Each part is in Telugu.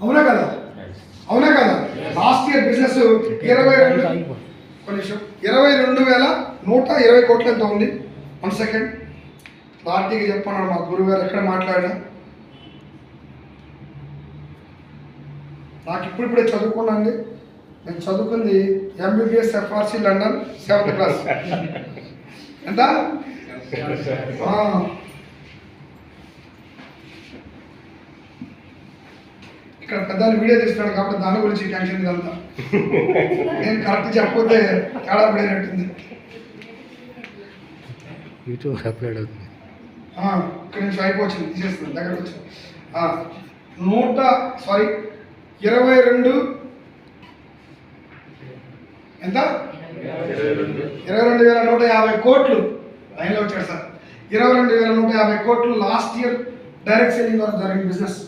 అవునా కదా? అవునా కదా? లాస్ట్ ఇయర్ బిజినెస్ 22,120 కోట్లు ఎంత ఉంది? 1 సెకండ్ క్లారిటీగా చెప్పన్నాడు మా గురువు గారు, ఎక్కడ మాట్లాడినా నాకు ఇప్పుడిప్పుడే చదువుకున్నాండి. నేను చదువుకుంది MBBS FRC London 7th class. ఎంత? ఇక్కడ పెద్దలు వీడియో తీస్తున్నాడు కాబట్టి దాని గురించి టెన్షన్ ఇదంతా. నేను కరెక్ట్ చెప్పకపోతే తేడా పడినట్టుంది. యూట్యూబ్ అప్లోడ్ అవుతుంది. ఇక్కడ నుంచి అయిపోవచ్చు, తీసేస్తున్నాను దగ్గరకు వచ్చి 22 ఎంత? 22,150 కోట్లు. లైన్లో వచ్చాడు సార్. 22,150 కోట్లు లాస్ట్ ఇయర్ డైరెక్ట్ సెల్లింగ్ ద్వారా జరిగిన బిజినెస్.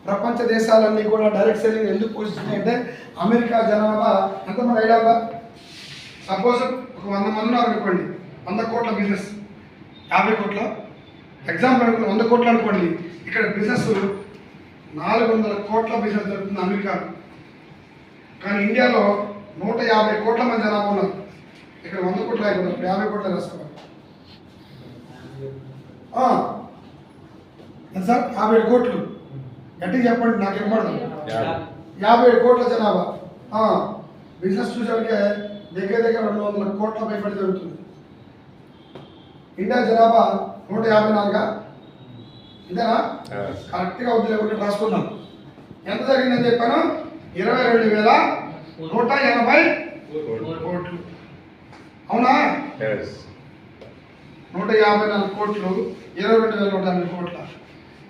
ప్రపంచ దేశాలన్నీ కూడా డైరెక్ట్ సెల్లింగ్ ఎందుకు పోషిస్తున్నాయి అంటే అమెరికా జనాభా ఎంతమంది ఐడియా? సపోజ్ ఒక 100 మంది ఉన్నారు అనుకోండి, 100 కోట్ల బిజినెస్, 50 కోట్ల ఎగ్జాంపుల్ అనుకోండి, 100 కోట్లు అనుకోండి. ఇక్కడ బిజినెస్ 400 కోట్ల బిజినెస్ జరుగుతుంది అమెరికా. కానీ ఇండియాలో 150 కోట్ల మంది జనాభా ఉన్నారు. ఇక్కడ 100 కోట్లు అయిపోతున్నారు, 50 కోట్ల రాసుకోవాలి సార్. 57 కోట్లు గట్టిగా చెప్పండి, నాకు ఇవ్వబడదు. 57 కోట్ల జనాభా. బిజినెస్ చూసేవాళ్ళకే దగ్గర 200 కోట్ల పైబడి జరుగుతుంది. ఇండియా జనాభా 154. ఇంతేనా? కరెక్ట్గా వద్దు ఒకటి రాసుకున్నాం. ఎంత జరిగిందని చెప్పాను? 22,180 కోట్లు. అవునా? 154 కోట్లు, 22,180 కోట్ల.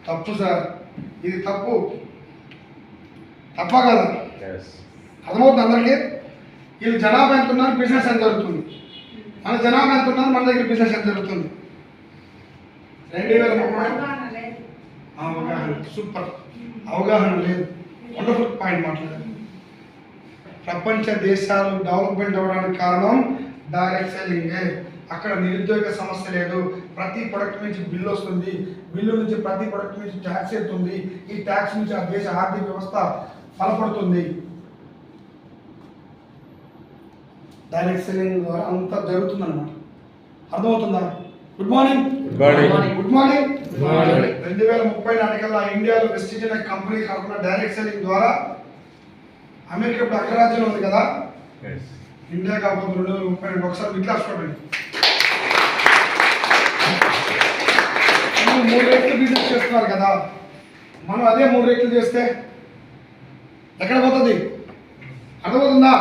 తప్పు సార్, ఇది తప్పు. తప్ప కదా? అర్థమవుతుంది అందరికీ? వీళ్ళు జనాభా ఎంత ఉన్నారు, బిజినెస్ ఎంత జరుగుతుంది. మన జనాభా ఎంత ఉన్నారు, మన దగ్గర బిజినెస్ ఎంత జరుగుతుంది. 2030 అవగాహన. సూపర్, అవగాహన లేదు. వండర్ఫుల్ పాయింట్ మాట్లాడారు. ప్రపంచ దేశాలు డెవలప్మెంట్ అవ్వడానికి కారణం డైరెక్ట్ సెల్లింగే. అక్కడ నిరుద్యోగ సమస్య లేదు. ప్రతి ప్రొడక్ట్ నుంచి బిల్లు వస్తుంది, బిల్లు నుంచి ప్రతి ప్రొడక్ట్ నుంచి ట్యాక్స్ అవుతుంది. ఈ ట్యాక్స్ నుంచి ఆ దేశ ఆర్థిక వ్యవస్థ బలపడుతుంది. డైరెక్ట్ సెల్లింగ్ ద్వారా అంతా జరుగుతుంది అన్నమాట. అర్థమవుతుందా? Good morning. Good morning. 2030 నాటికల్లా ఇండియాలో వెస్టిజ్ అనే కంపెనీ కాకుండా డైరెక్ట్ సెల్లింగ్ ద్వారా అమెరికా ఇప్పుడు అగ్రరాజ్యంలో ఉంది కదా, ఇండియా కాకపోతే 2032. ఒకసారి ఇట్లా చూడండి. 3 రెట్లు బిజినెస్ చేస్తున్నారు కదా, మనం అదే 3 రెట్లు చేస్తే ఎక్కడ పోతుంది? అర్థమవుతుందా?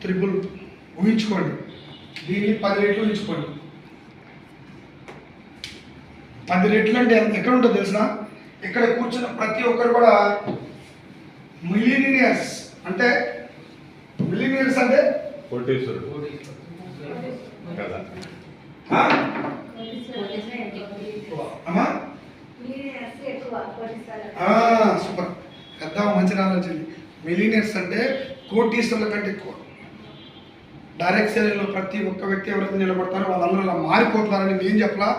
ట్రిపుల్ ఊహించుకోండి. దీన్ని 10 రెట్లు ఊహించుకోండి. 10 రెట్లు అంటే ఎక్కడ ఉంటుందో తెలిసిన? ఇక్కడ కూర్చున్న ప్రతి ఒక్కరు కూడా మిలియనియర్స్. అంటే మిలియనియర్స్ అంటే సూపర్, పెద్ద మంచి నాలెడ్జ్. మిలియనియర్స్ అంటే కోటీశ్వరుల కంటే ఎక్కువ. డైరెక్ట్ సెల్లింగ్లో ప్రతి ఒక్క వ్యక్తి ఎవరైతే నిలబడతారో వాళ్ళందరూ అలా మారిపోతున్నారని నేను చెప్పలా.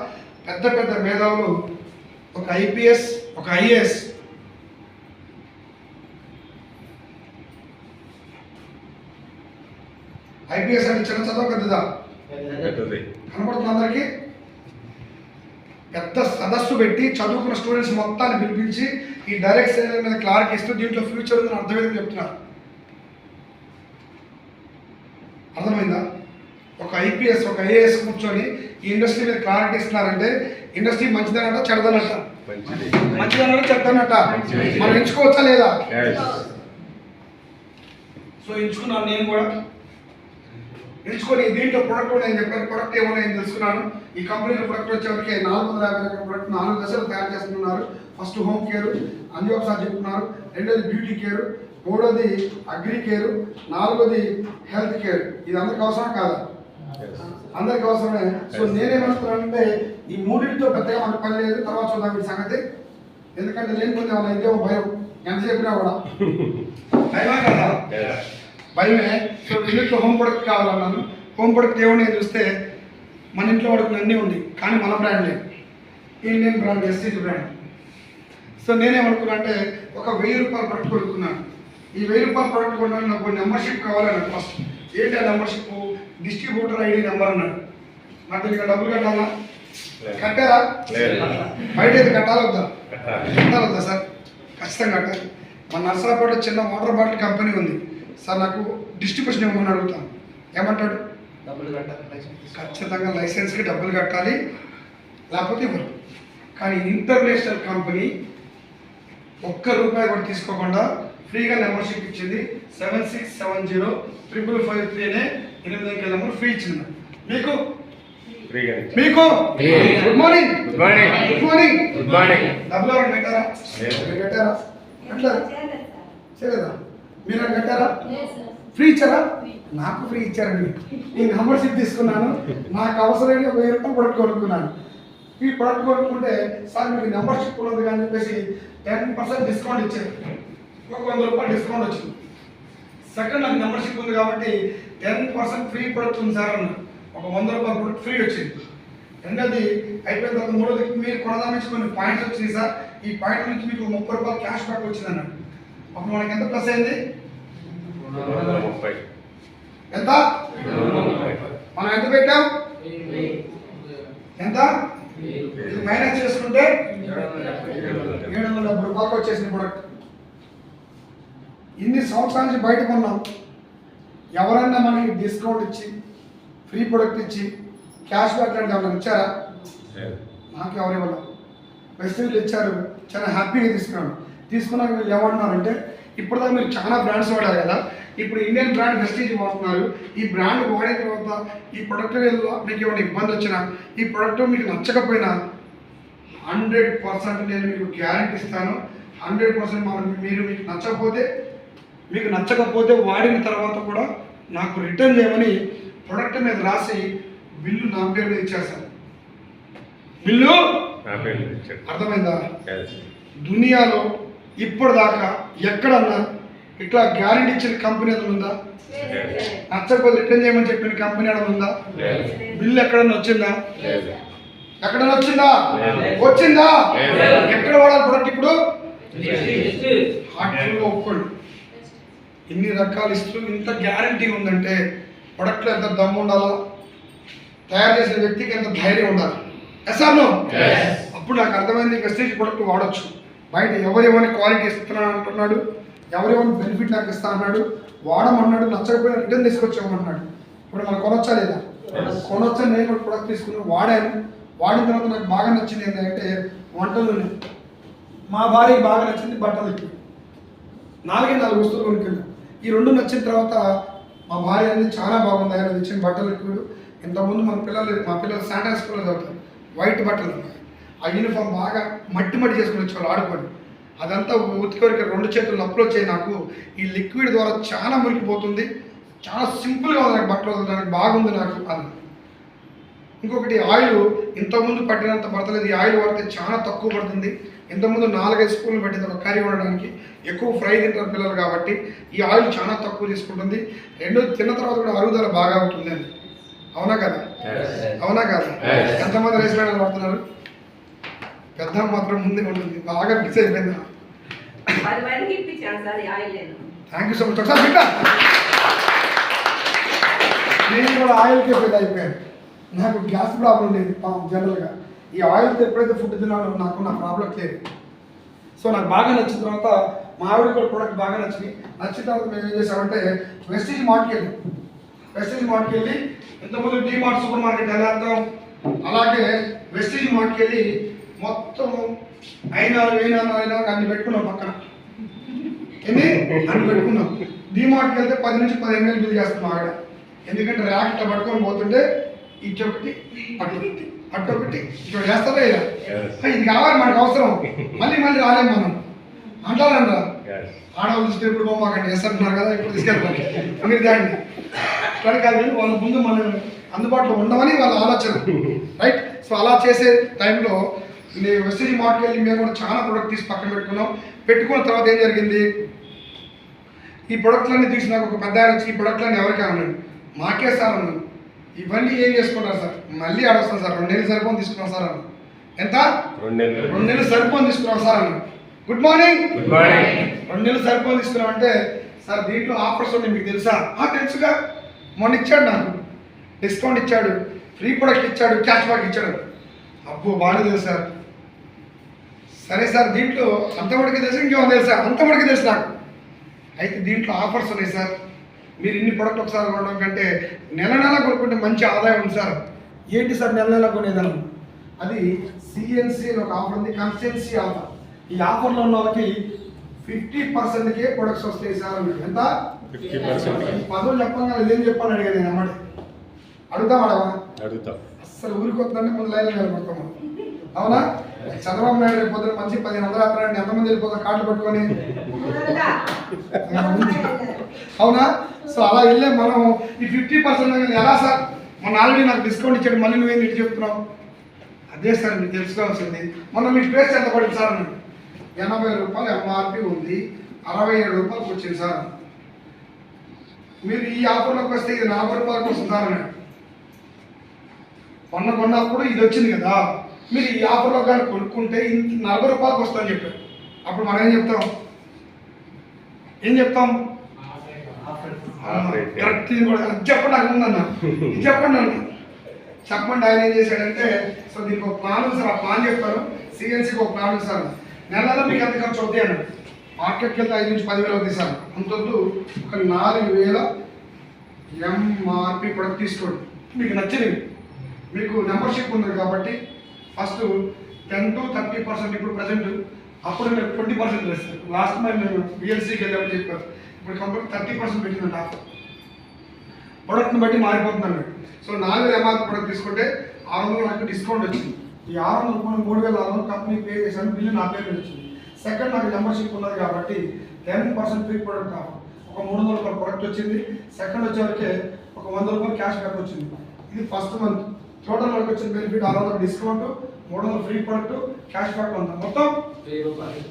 పెద్ద పెద్ద మేధావులు, ఒక ఐపీఎస్, ఒక ఐఏఎస్, ఐపీఎస్ అంటే చిన్న చదువు పెద్దదా? కనపడుతుంది అందరికీ. పెద్ద సదస్సు పెట్టి చదువుకున్న స్టూడెంట్స్ మొత్తాన్ని పిలిపించి ఈ డైరెక్ట్ సెల్లింగ్ మీద క్లారిటీ ఇస్తూ దీంట్లో ఫ్యూచర్ ఉందని అర్థమైందని చెప్తున్నారు. అర్థమైందా? ఒక ఐపీఎస్, ఒక ఐఏఎస్ కూర్చొని ఈ ఇండస్ట్రీ మీద క్లారిటీ ఇస్తున్నారంటే ఇండస్ట్రీ మంచిదనట చెడదనట? మంచిదనట చెడ్డనట? మనం ఎంచుకోవచ్చా లేదా? సో ఎంచుకున్నాను నేను కూడా. ఎంచుకొని దీంట్లో ప్రొడక్ట్ నేను చెప్పాను, ప్రొడక్ట్ ఏమో నేను తెలుసుకున్నాను. ఈ కంపెనీలో ప్రొడక్ట్ వచ్చేవరకు 450 ప్రొడక్ట్ 4 దశలు తయారు చేస్తున్నారు. ఫస్ట్ హోమ్ కేర్, అంజోప్ సార్ చెప్తున్నారు. రెండోది బ్యూటీ కేర్, మూడోది అగ్రి కేర్, నాలుగోది హెల్త్ కేర్. ఇది అందరికి అవసరం కాదా? అందరికి అవసరమే. సో నేనేమనుకున్నానంటే ఈ మూడింటితో పెద్దగా మనకు పని లేదు, తర్వాత చూద్దాం ఈ సంగతి. ఎందుకంటే లేనిపోతే ఏమన్నా ఇదేమో భయం, ఎంత చెప్పినా కూడా భయమే కదా? భయమే. సో ఇంట్లో హోమ్ ప్రొడక్ట్ కావాలన్నాను. హోమ్ ప్రొడక్ట్ ఏమన్నా చూస్తే మన ఇంట్లో వాడుకున్న అన్నీ ఉంది, కానీ మన బ్రాండ్ లేదు. ఇండియన్ బ్రాండ్, ఎస్టీజ్ బ్రాండ్. సో నేనేమనుకున్నా అంటే ఒక 1000 రూపాయల ప్రొడక్ట్ కొనుక్కున్నాను. ఈ 1000 రూపాయల ప్రొడక్ట్ కొన్నాను, నాకు మెంబర్షిప్ కావాలన్నాడు. ఫస్ట్ ఏంటి ఆ మెంబర్షిప్? డిస్ట్రిబ్యూటర్ ఐడి నెంబర్ అన్నాడు. నాకు ఇక్కడ డబ్బులు కట్టాలా? కట్టారా? బయట అయితే కట్టాలా వద్దా? కట్టాలొద్దా సార్? ఖచ్చితంగా కట్టాలి. మన నర్సరాపేటలో చిన్న వాటర్ బాటిల్ కంపెనీ ఉంది సార్, నాకు డిస్ట్రిబ్యూషన్ ఇవ్వమని అడుగుతాను. ఏమంటాడు? డబ్బులు కట్టాలి, ఖచ్చితంగా లైసెన్స్కి డబ్బులు కట్టాలి, లేకపోతే ఇవ్వరు. కానీ ఇంటర్నేషనల్ కంపెనీ ₹1 కూడా తీసుకోకుండా ఫ్రీగా మెంబర్షిప్ ఇచ్చింది. 76705553 అనే 8 అంకెల నెంబర్ ఫ్రీ ఇచ్చింది. మీకు మీకు గుడ్ మార్నింగ్, గుడ్ మార్నింగ్. డబ్బులు ఎవరు కట్టారా? మీరు కట్టారా? కట్టారా? చేయలేదా? మీరు కట్టారా? ఫ్రీ ఇచ్చారా? నాకు ఫ్రీ ఇచ్చారండి. నేను మెంబర్షిప్ తీసుకున్నాను, నాకు అవసరమైన 1000 రూపాయలు ప్రొడక్ట్ కొనుక్కున్నాను. ఈ ప్రొడక్ట్ కొనుక్కుంటే సార్ మీకు మెంబర్షిప్ ఉన్నది అని చెప్పేసి 10% డిస్కౌంట్ ఇచ్చారు. ఒక ₹100 డిస్కౌంట్ వచ్చింది. సెకండ్ నాకు మెంబర్షిప్ ఉంది కాబట్టి 10% ఫ్రీ ప్రొడక్ట్ ఉంది సార్ అన్నారు. ఒక ₹100 ప్రొడక్ట్ ఫ్రీ వచ్చింది. రెండోది అయిపోయిన తర్వాత మూడోది మీరు కొనదా నుంచి కొన్ని పాయింట్స్ వచ్చినాయి సార్, ఈ పాయింట్ నుంచి మీకు ₹30 క్యాష్ బ్యాక్ వచ్చింది అన్నాడు. అప్పుడు మనకి ఎంత ప్లస్ అయింది? ఎంత? మనం ఎంత పెట్టాం? ఎంత? ఇది మైనస్ చేసుకుంటే ₹770 వచ్చేసింది ప్రొడక్ట్. ఇన్ని సంవత్సరాల నుంచి బయటకు ఉన్నాం. ఎవరన్నా మనకి డిస్కౌంట్ ఇచ్చి ఫ్రీ ప్రొడక్ట్ ఇచ్చి క్యాష్ బ్యాక్ అంటే ఎవరైనా ఇచ్చారా? నాకు ఎవరు ఇవ్వాలి. వెస్టింగ్లు ఇచ్చారు, చాలా హ్యాపీగా తీసుకున్నాక వీళ్ళు ఏమంటున్నారంటే ఇప్పుడు దాకా మీరు చాలా బ్రాండ్స్ వాడారు కదా, ఇప్పుడు ఇండియన్ బ్రాండ్ వెస్టీజ్ వాడుతున్నారు. ఈ బ్రాండ్ వాడిన తర్వాత ఈ ప్రొడక్ట్ వల్ల మీకు ఏమైనా ఇబ్బంది వచ్చినా, ఈ ప్రొడక్ట్ మీకు నచ్చకపోయినా 100% నేను మీకు గ్యారెంటీ ఇస్తాను. 100% మీకు నచ్చకపోతే వాడిన తర్వాత కూడా నాకు రిటర్న్ చేయమని ప్రొడక్ట్ మీద రాసి బిల్లు నా పేరు మీద ఇచ్చారు సార్. బిల్లు అర్థమైందా? దునియాలో ఇప్పటిదాకా ఎక్కడన్నా ఇట్లా గ్యారెంటీ ఇచ్చిన కంపెనీ ఏదైనా ఉందా? నచ్చకపోతే రిటర్న్ చేయమని చెప్పిన కంపెనీ ఏదైనా ఉందా? బిల్లు ఎక్కడన్నా వచ్చిందా? ఎక్కడన్నా వచ్చిందా? ఎక్కడ వాడాలి ప్రొడక్ట్? ఇప్పుడు హార్ట్ఫుల్గా ఒప్పుకోండి. ఇన్ని రకాలు ఇస్తూ ఇంత గ్యారంటీ ఉందంటే ప్రొడక్ట్లో ఎంత దమ్ము ఉండాలా, తయారు చేసిన వ్యక్తికి ఎంత ధైర్యం ఉండాలి. ఎస్ఆర్నో? అప్పుడు నాకు అర్థమైంది వెస్టేజ్ ప్రొడక్ట్ వాడచ్చు. బయట ఎవరేమని క్వాలిటీ ఇస్తున్నా అంటున్నాడు, ఎవరేమని బెనిఫిట్ నాకు ఇస్తా అన్నాడు, వాడమన్నాడు, నచ్చకపోయినా రిటర్న్ తీసుకొచ్చామన్నాడు. ఇప్పుడు మనం కొనొచ్చా లేదా? కొనొచ్చా. నేను కూడా ప్రొడక్ట్ తీసుకున్నాను, వాడాను. వాడిన తర్వాత నాకు బాగా నచ్చింది ఏంటంటే వంటలు. మా భార్యకి బాగా నచ్చింది బట్టలు. 4 వస్తువులు కొనుక్కెళ్ళాను. ఈ 2 నచ్చిన తర్వాత మా భార్య అనేది చాలా బాగుంది, ఆయన ఇచ్చిన బట్టలు ఎక్కువ. ఇంతకుముందు మా పిల్లలు శాంటా స్కూల్లో చదువుతారు, వైట్ బట్టలు. ఆ యూనిఫామ్ బాగా మట్టి చేసుకుని వచ్చేవాళ్ళు ఆడుకొని. అదంతా ఉతికొరికి 2 చేతులు నొప్పులు వచ్చాయి నాకు. ఈ లిక్విడ్ ద్వారా చాలా మురికిపోతుంది, చాలా సింపుల్గా ఉంది నాకు బట్టలు వదలడానికి, బాగుంది నాకు అది. ఇంకొకటి ఆయిల్ ఇంతకుముందు పట్టినంత పడతలేదు. ఈ ఆయిల్ వాడితే చాలా తక్కువ పడుతుంది. ఇంతకుముందు 4-5 స్పూన్లు పట్టింది ఒక కర్రీ వండడానికి. ఎక్కువ ఫ్రై తింటారు పిల్లలు కాబట్టి ఈ ఆయిల్ చాలా తక్కువ తీసుకుంటుంది. రెండోది తిన్న తర్వాత కూడా అరుగుదల బాగా ఉంటుంది అండి. అవునా కదా? అవునా కదా? ఎంతమంది రైస్ బ్రాండ్ వాడుతున్నారు? పెద్ద మాత్రం ముందే ఉంటుంది, బాగా ఫిక్స్ అయిపోయింది. Thank you so much. ఒకసారి నేను కూడా ఆయిల్కి ఎప్పుడైతే అయిపోయాను. నాకు గ్యాస్ ప్రాబ్లం లేదు జనరల్గా. ఈ ఆయిల్తో ఎప్పుడైతే ఫుడ్ తిన్నానో నాకు నా ప్రాబ్లం లేదు. సో నాకు బాగా నచ్చిన తర్వాత మా ఆవిడ కూడా ప్రోడక్ట్ బాగా నచ్చిన తర్వాత మేము ఏం చేసామంటే వెస్టీజ్ మార్ట్కి వెళ్ళి ఇంతకుముందు డీమార్ట్ సూపర్ మార్కెట్ ఎలా వెళ్తాం అలాగే వెస్టీజ్ మార్ట్కి వెళ్ళి మొత్తం 5,000 అన్ని పెట్టుకున్నాం. పక్కన అన్ని పెట్టుకున్నాం. డీమార్ట్కి వెళ్తే 10 నుంచి 15,000 బిల్ చేస్తాం ఆవిడ. ఎందుకంటే ర్యాక్ ఇట్లా పట్టుకొని పోతుంటే ఇచ్చొకటి అట్టొకటి ఇక్కడ చేస్తారా ఇలా ఇది కావాలి మనకు అవసరం, మళ్ళీ రాలేము మనం అంటారంట. ఆడవాళ్ళు చూస్తే ఇప్పుడు మాకండి వేస్తారంటున్నారు కదా, ఇప్పుడు తీసుకెళ్తాను మీరు దాన్ని అట్లా కాదు. వాళ్ళ ముందు మనం అందుబాటులో ఉండమని వాళ్ళ ఆలోచన, రైట్? సో అలా చేసే టైంలో నేను వెస్టీజ్ మార్ట్కి వెళ్ళి మేము కూడా చాలా ప్రొడక్ట్ తీసి పక్కన పెట్టుకున్న తర్వాత ఏం జరిగింది, ఈ ప్రొడక్ట్లన్నీ తీసి నాకు ఒక పెద్ద వచ్చి ఈ ప్రొడక్ట్లన్నీ ఎవరికి అన్నాడు, మాకే సార్ అన్నాను. ఇవన్నీ ఏం చేసుకుంటారు సార్, మళ్ళీ ఆడొస్తాను సార్, 2 నెలలు సరిపోని తీసుకున్నాం సార్ అన్న. ఎంత? 2 నెలలు సరిపోని తీసుకున్నాం సార్ అన్న. Good morning. Good morning. 2 నెలలు సరిపోదు ఇస్తున్నాం అంటే సార్ దీంట్లో ఆఫర్స్ ఉన్నాయి మీకు తెలుసా? తెలుసుగా, మొన్న ఇచ్చాడు నాకు డిస్కౌంట్ ఇచ్చాడు, ఫ్రీ ప్రొడక్ట్ ఇచ్చాడు, క్యాష్ బ్యాక్ ఇచ్చాడు. అబ్బో బాగాలేదు సార్. సరే సార్ దీంట్లో అంతవరకు తెలుసు, ఇంకేమో తెలుసా? అంతవరకు తెలుసు నాకు. అయితే దీంట్లో ఆఫర్స్ ఉన్నాయి సార్. మీరు ఇన్ని ప్రొడక్ట్ ఒకసారి కొనడం కంటే నెల నెల కొనుక్కుంటే మంచి ఆదాయం ఉంది సార్. ఏంటి సార్ నెల నెల కొనేదాన్ని? అది సిఎన్సి అని ఒక ఆఫర్ ఉంది, కన్సెన్సీ ఆఫర్. ఈ ఆఫర్లో ఉన్న వాళ్ళకి 50%కే ప్రొడక్ట్స్ వస్తాయి సార్ అన్నాడు. ఎంత? 50%. ఈ పదవులు చెప్పగా ఇదేం చెప్పాను అడిగాను నేను అమ్మడి. అడుగుతాం అడవా? అడుగుతాం. అస్సలు ఊరికి వస్తుందంటే ముందు లైన్లో నిలబడతాము. అవునా? చంద్రబాబు నాయుడు రేపు పొద్దున మంచి 1500 ఆపరండి, ఎంతమంది వెళ్ళిపోతారు కార్డు పట్టుకొని? అవునా? సో అలా వెళ్ళే మనం ఈ 50% ఎలా సార్? మొన్న ఆల్రెడీ నాకు డిస్కౌంట్ ఇచ్చాడు, మళ్ళీ నువ్వేం ఇటు చెప్తున్నావు? అదే సార్ మీరు తెలుసుకోవాల్సింది. మొన్న మీ ప్రైస్ ఎంత పడింది సార్ అన్నాడు. 80 రూపాయలు ఎంఆర్పి ఉంది, 67 రూపాయలకు వచ్చింది సార్. మీరు ఈ ఆఫర్లోకి వస్తే ఇది 40 రూపాయలకు వస్తుంది సార్ అన్నాడు. కొన్నప్పుడు ఇది వచ్చింది కదా, మీరు ఈ ఆఫర్లో కానీ కొనుక్కుంటే 40 రూపాయలకు వస్తుందని చెప్పారు. అప్పుడు మనం ఏం చెప్తాం? కరెక్ట్. చెప్పండి, నాకు ఉందన్న, ఇది చెప్పండి అన్న. చెప్పండి. ఆయన ఏం చేశాడంటే, సో దీనికి ఒక ప్లాన్ ఉంది సార్, ఆ ప్లాన్ చెప్తాను. సిఎన్సీకి ఒక ప్లాన్ ఉంది సార్. నెలలో మీకు ఎంత ఖర్చు అవుతాయి అన్నాడు. మార్కెట్కి వెళ్తే 5 నుంచి 10,000 అవుతాయి సార్. అంతొద్దు, ఒక 4,000 ఎంఆర్పి ప్రొడక్ట్ తీసుకోండి, మీకు నచ్చినవి. మీకు మెంబర్షిప్ ఉంది కాబట్టి ఫస్ట్ 10 to 30%. ఇప్పుడు ప్రజెంట్, అప్పుడు మీరు 20% వేస్తారు. లాస్ట్ టైం నేను బిఎల్సీకి వెళ్ళామని చెప్పారు. ఇప్పుడు కంపెనీ 30% పెట్టిందండి ఆఫర్. ప్రొడక్ట్ని బట్టి మారిపోతుందండి. సో 4,000 ఎంఆర్పి ప్రొడక్ట్ తీసుకుంటే 600 నాకు డిస్కౌంట్ వచ్చింది. ఈ 600 పోనీ 3,600 కంపెనీ పే చేశాను, బిల్లు నా పేరు వచ్చింది. సెకండ్ నాకు మెంబర్షిప్ ఉన్నది కాబట్టి 10% ఫ్రీ ప్రొడక్ట్ ఆఫర్. ఒక 300 రూపాయల ప్రొడక్ట్ వచ్చింది. సెకండ్ వచ్చేవరకే ఒక 100 రూపాయలు క్యాష్ బ్యాక్ వచ్చింది. ఇది ఫస్ట్ మంత్. టోటల్ మనకు వచ్చిన benefit 600 discount, 300 free product, cash back అంతా మొత్తం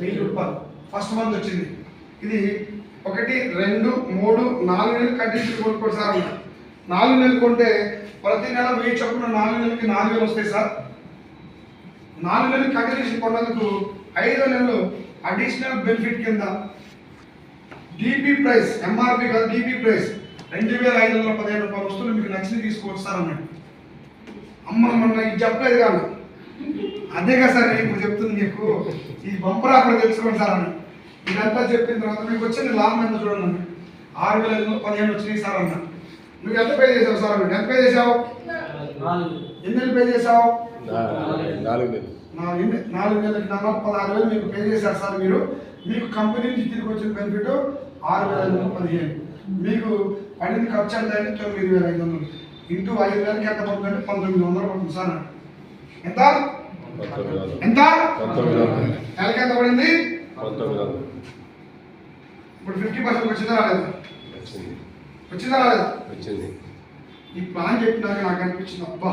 1000 రూపాయలు ఫస్ట్ మంత్ వచ్చింది. ఇది 1, 2, 3, 4 నెలలు కంటిన్యూ కొనుక్కోండి సార్. 4 నెలలు కొంటే ప్రతి నెల 1000 చొప్పున 4 నెలలకి 4,000 వస్తాయి సార్. 4 నెలలు కంటిన్యూషన్ కొన్నందుకు 5వ నెలలు అడిషనల్ బెనిఫిట్ కింద డిపి ప్రైస్, ఎంఆర్పి కాదు డిపి ప్రైస్ 2,515 రూపాయలు వస్తువులు మీకు నచ్చింది తీసుకోవచ్చు సార్ అన్నాడు. అమ్మ మొన్న ఇది చెప్పలేదు కాదు, అదే కదా సార్ ఇప్పుడు చెప్తుంది నీకు. ఈ బంపర్ ఆఫర్ తెలుసుకోండి సార్ అన్నాడు. ఇదంతా చెప్పిన తర్వాత మీకు వచ్చింది లాభం ఎంత చూడండి. 6,515 వచ్చినాయి సార్ అన్నా. నువ్వు ఎంత పే చేసావు సార్ అన్నాడు. ఎంత పే చేసావు? 4 నెలలు పే చేసావు? 4 నెలలు. 4 నెలలకి 16,000 మీకు పే చేశారు సార్ మీరు. మీకు కంపెనీ నుంచి తిరిగి వచ్చిన బెనిఫిట్ 6,515. మీకు పడింది ఖర్చు ఎంత అంటే 9,500. ఇంటూ 5 నెలలకి ఎంత పడుతుందంటే 1,900 పడుతుంది సార్. ఎంత? ఎంత? 1900. నెలకి ఎంత పడింది? 1900. ఇప్పుడు 50% వచ్చిందా రాలేదా? వచ్చిందా రాలేదా? వచ్చింది. ఈ ప్లాన్ చెప్పినాక నాకు అనిపించింది, అబ్బా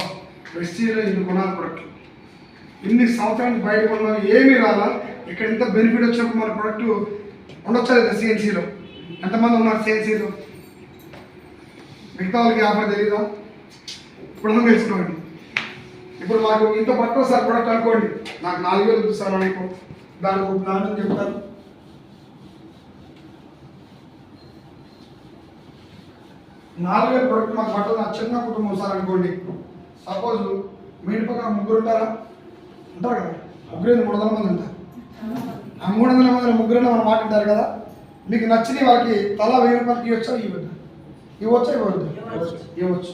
ప్రెస్టీజ్లో ఇన్ని కొనాలి ప్రొడక్ట్. ఇన్ని సంవత్సరానికి బయట కొన్నా ఏమీ రాలా, ఇక్కడ ఎంత బెనిఫిట్ వచ్చినప్పుడు మన ప్రొడక్ట్ ఉండొచ్చా లేదా? సిఎన్సీలో ఎంతమంది ఉన్నారు? సిఎన్సీలో మిగతా వాళ్ళకి ఆఫర్ తెలీదా? ఇప్పుడు తెలుసుకోండి. ఇప్పుడు మాకు ఇంత పట్టుకో సార్ ప్రొడక్ట్ అనుకోండి, నాకు 4,000 చూస్తాను అనుకో, దానికి ఒక ప్లాన్ అని చెప్తాను. 4,000 ప్రొడక్ట్ మాకు పట్టదు, నా చిన్న కుటుంబం సార్ అనుకోండి. సపోజ్ మీ ఇంటి పక్కన 3 ఉంటారా? ఉంటారు కదా, 300 మంది ఉంటారు. ఆ 300 మంది 3 మనం మాట్లాడారు కదా. మీకు నచ్చింది వాళ్ళకి తలా 1000 రూపాయలకి ఇవ్వచ్చా? ఇవ్వచ్చా? ఇవ్వచ్చు.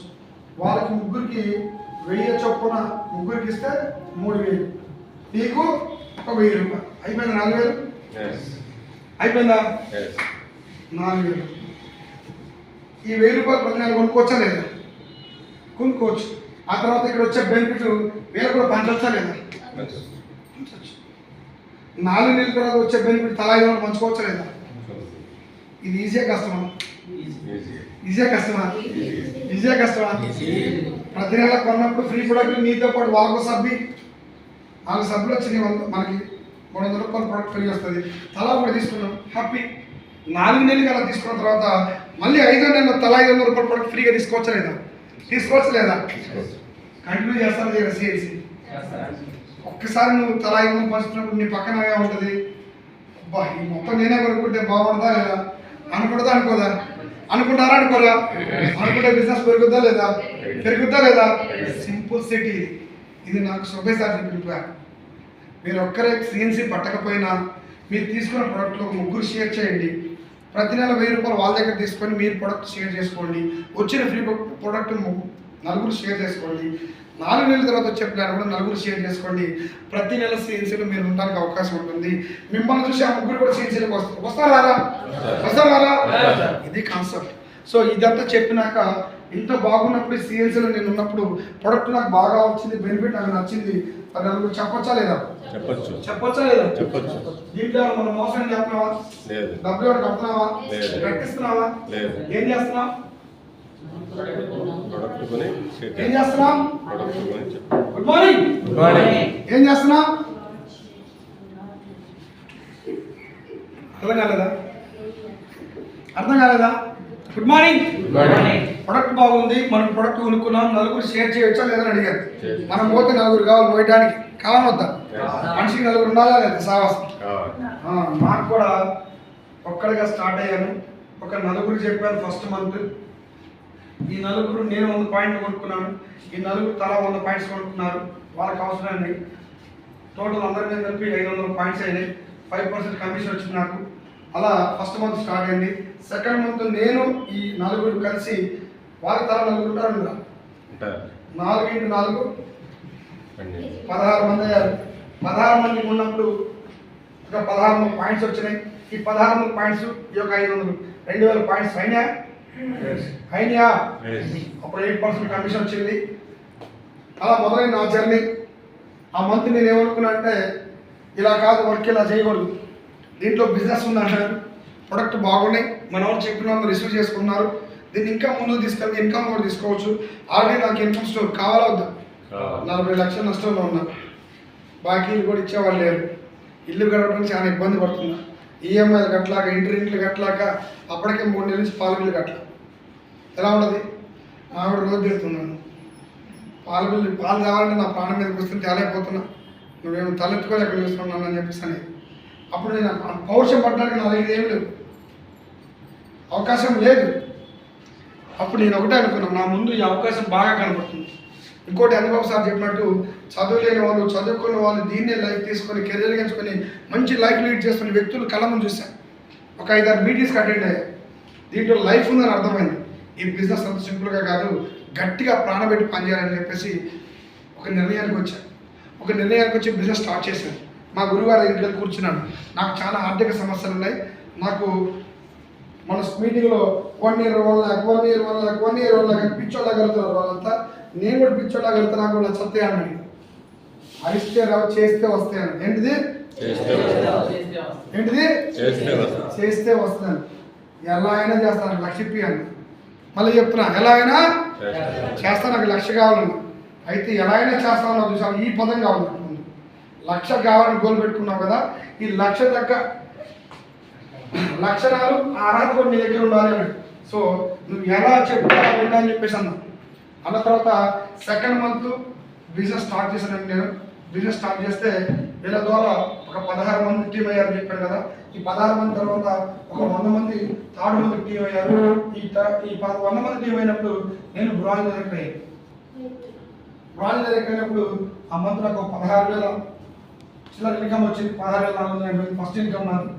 వాళ్ళకి 3కి 1000 చొప్పున 3కి ఇస్తే 3,000. మీకు ఒక 1000 రూపాయలు అయిపోయిందా? 4,000 అయిపోయిందా? 4,000. ఈ 1000 రూపాయలు ప్రతి నెల కొనుక్కోవచ్చా లేదా? కొనుక్కోవచ్చు. ఆ తర్వాత ఇక్కడ వచ్చే బెనిఫిట్ వేరే కూడా పంచవచ్చా లేదా? 4 నెలల తర్వాత వచ్చే బెనిఫిట్ తలా 500 పంచుకోవచ్చా లేదా? ఇది ఈజీగా కష్టమా? ఈజీగా కష్టమా? ప్రతి నెల కొన్నప్పుడు ఫ్రీ ప్రొడక్ట్ నీతో పాటు వాళ్ళకు సబ్బి 4 సబ్బులు వచ్చినాయి, మనకి 300 రూపాయల ప్రొడక్ట్ ఫ్రీ వస్తుంది. తలా కూడా తీసుకున్నాం, హ్యాపీ. 4 నెలలకి అలా తీసుకున్న తర్వాత మళ్ళీ 5వ నెలలో తలా 500 రూపాయల ప్రొడక్ట్ ఫ్రీగా తీసుకోవచ్చా లేదా? తీసుకోవచ్చు లేదా? కంటిన్యూ చేస్తారా లేదా? సిఎన్సీ ఒక్కసారి నువ్వు తలా 500 పంచుతున్నప్పుడు నీ పక్కన ఉంటుంది అబ్బా ఈ మొత్తం నేనే కొనుక్కుంటే బాగుంటుందా లేదా అనుకుంటుందా అనుకోదా అనుకుంటారా అనుకోరా అనుకుంటే బిజినెస్ పెరుగుద్దా లేదా సింపుల్ సిటీ ఇది నాకు శుభేసారి చెప్పిన మీరు ఒక్కరే సిఎన్సీ పట్టకపోయినా మీరు తీసుకున్న ప్రోడక్ట్లో ఒక ముగ్గురు షేర్ చేయండి. ప్రతి నెల 1000 రూపాయలు వాళ్ళ దగ్గర తీసుకొని మీరు ప్రోడక్ట్ షేర్ చేసుకోండి. వచ్చిన ఫ్రీ ప్రోడక్ట్ నలుగురు షేర్ చేసుకోండి. 4 నెలల తర్వాత వచ్చే ప్లాన్ కూడా నలుగురు షేర్ చేసుకోండి. ప్రతి నెల సిఎన్సీలో మీరు ఉండడానికి అవకాశం ఉంటుంది. మిమ్మల్ని చూసి ఆ ముగ్గురు కూడా సిఎన్సీలోకి వస్తారా? ఇది కాన్సెప్ట్. సో ఇదంతా చెప్పినాక ఇంత బాగున్నప్పుడు సిఎన్సీలో నేను ఉన్నప్పుడు ప్రోడక్ట్ నాకు బాగా వచ్చింది, బెనిఫిట్ నాకు నచ్చింది, అది నలుగురు చెప్పొచ్చా లేదా? చెప్పొచ్చు. దీంట్లో మనం మోసం చెప్తున్నావా? డబ్బులు కడుతున్నావా? కట్టిస్తున్నావా? ఏం చేస్తున్నావు? ఏం చేస్తున్నావు? Good morning. ఏం చేస్తున్నావు? అర్థం కాలేదా? Good morning. ప్రొడక్ట్ బాగుంది, మనం ప్రొడక్ట్ కొనుక్కున్నాం, నలుగురు షేర్ చేయొచ్చా లేదని అడిగారు. మనం పోతే నలుగురు కావాలి, పోయడానికి కావనొద్దా? మనిషికి నలుగురు ఉండాలా లేదా? సావాసం. నాకు కూడా ఒక్కడిగా స్టార్ట్ అయ్యాను. ఒక నలుగురు చెప్పాను ఫస్ట్ మంత్. ఈ నలుగురు నేను 100 పాయింట్లు కొనుక్కున్నాను, ఈ నలుగురు తలా 100 పాయింట్స్ కొనుక్కున్నారు. వాళ్ళకి అవసరాన్ని టోటల్ అందరి మీద కలిపి 500 పాయింట్స్ అయినాయి. 5% కమిషన్ వచ్చింది నాకు. అలా ఫస్ట్ మంత్ స్టార్ట్ అయింది. సెకండ్ మంత్ నేను ఈ నలుగురు కలిసి వాళ్ళ తల నలుగురు ఉంటారు, 4 x 4 16 మంది అయ్యారు. 16 మందికి ఉన్నప్పుడు ఒక 1600 పాయింట్స్ వచ్చినాయి. ఈ 1600 పాయింట్స్ ఈ యొక్క 500 2000 పాయింట్స్ అయినా అప్పుడు 8% కమిషన్ వచ్చింది. అలా మొదలైన నా జర్నీ. ఆ మంత్ నేను ఏమనుకున్నా అంటే ఇలా కాదు, వర్క్ ఇలా చేయకూడదు, దీంట్లో బిజినెస్ ఉందంటారు, ప్రొడక్ట్ బాగున్నాయి, మన వాళ్ళు చెప్పిన వాళ్ళు రిసీవ్ చేసుకున్నారు, దీన్ని ఇంకా ముందుకు తీసుకెళ్తే ఇన్కమ్ కూడా తీసుకోవచ్చు. ఆల్రెడీ నాకు ఇన్కమ్ స్టోర్ కావాలా వద్దా? 40 లక్షల నష్టంలో ఉన్నా, బాకీలు కూడా ఇచ్చేవాళ్ళు లేరు, ఇల్లు గడపడానికి చాలా ఇబ్బంది పడుతున్నా, ఈఎంఐలు కట్టలాక, ఇంటర్నెట్లు కట్టలాక, అప్పటికే 3 నెలల నుంచి పాల బిల్లు కట్టలా. ఎలా ఉండదు? ఆవిడ రోజు తిడుతున్నాను, పాలు కావాలంటే నా ప్రాణం మీదకి వస్తుంది, తేలేకపోతున్నా, నువ్వేమో తలెత్తుకొని ఎక్కడ చూస్తున్నాను అని చెప్పేసి అని. అప్పుడు నేను పౌరుషం పట్టడానికి నా దగ్గర ఏమి లేవు, అవకాశం లేదు. అప్పుడు నేను ఒకటే అనుకున్నాను, నా ముందు ఈ అవకాశం బాగా కనపడుతుంది. ఇంకోటి అనుభవ సార్ చెప్పినట్టు చదువు లేని వాళ్ళు, చదువుకున్న వాళ్ళు దీన్నే లైఫ్ తీసుకొని కెరీర్ ఎంచుకొని మంచి లైఫ్ లీడ్ చేస్తున్న వ్యక్తులు కళ్ళ ముందు చూశాను. ఒక 5-6 మీటింగ్స్కి అటెండ్ అయ్యాయి. దీంట్లో లైఫ్ ఉందని అర్థమైంది. ఈ బిజినెస్ అంత సింపుల్గా కాదు, గట్టిగా ప్రాణపెట్టి పనిచేయాలని చెప్పేసి ఒక నిర్ణయానికి వచ్చి బిజినెస్ స్టార్ట్ చేశాను. మా గురువుగారి దగ్గరికి కూర్చున్నాను. నాకు చాలా ఆర్థిక సమస్యలు ఉన్నాయి, నాకు మన మీటింగ్లో 1 year 1 lakh, 1 year 1 lakh, 1 year 1 lakh పిచ్చోళ్ళ కలుగుతున్నారు వాళ్ళంతా. నేను కూడా పిచ్చోళ్ళ కలుగుతా, నాకు కూడా సత్తే అన్నాడు. అరిస్తే రావు, చేస్తే వస్తాయని. ఏంటిది? చేస్తే వస్తాను. ఎలా అయినా చేస్తాను, నాకు 1,00,000 ఇప్పియాను. మళ్ళీ చెప్తున్నా, ఎలా అయినా చేస్తాను, నాకు 1,00,000 కావాలన్నా. అయితే ఎలా అయినా చేస్తాను చూసాను, ఈ పదం కావాలి. 1,00,000 కావాలని గోల్ పెట్టుకున్నావు కదా, ఈ 1,00,000 దగ్గర లక్షణాలు అర్హత కూడా నీ దగ్గర ఉండాలి అని. సో నువ్వు ఎలా చెప్తావు అని చెప్పేసి అన్న తర్వాత సెకండ్ మంత్ బిజినెస్ స్టార్ట్ చేశానండి. నేను బిజినెస్ స్టార్ట్ చేస్తే వీళ్ళ ద్వారా ఒక 16 మంది టీం అయ్యారు చెప్పాను కదా. ఈ 16 మంది తర్వాత ఒక 100 మంది థర్డ్ మంత్ టీం అయ్యారు. ఈ 100 మంది టీం అయినప్పుడు నేను బ్రాంజ్ డైరెక్టర్ అయ్యాను. బ్రాంజ్ డైరెక్టర్ అయినప్పుడు ఆ మంత్ నాకు 16,000 చిల్లర ఇన్కమ్ వచ్చింది. 16,450 ఫస్ట్ ఇన్కమ్ నాది.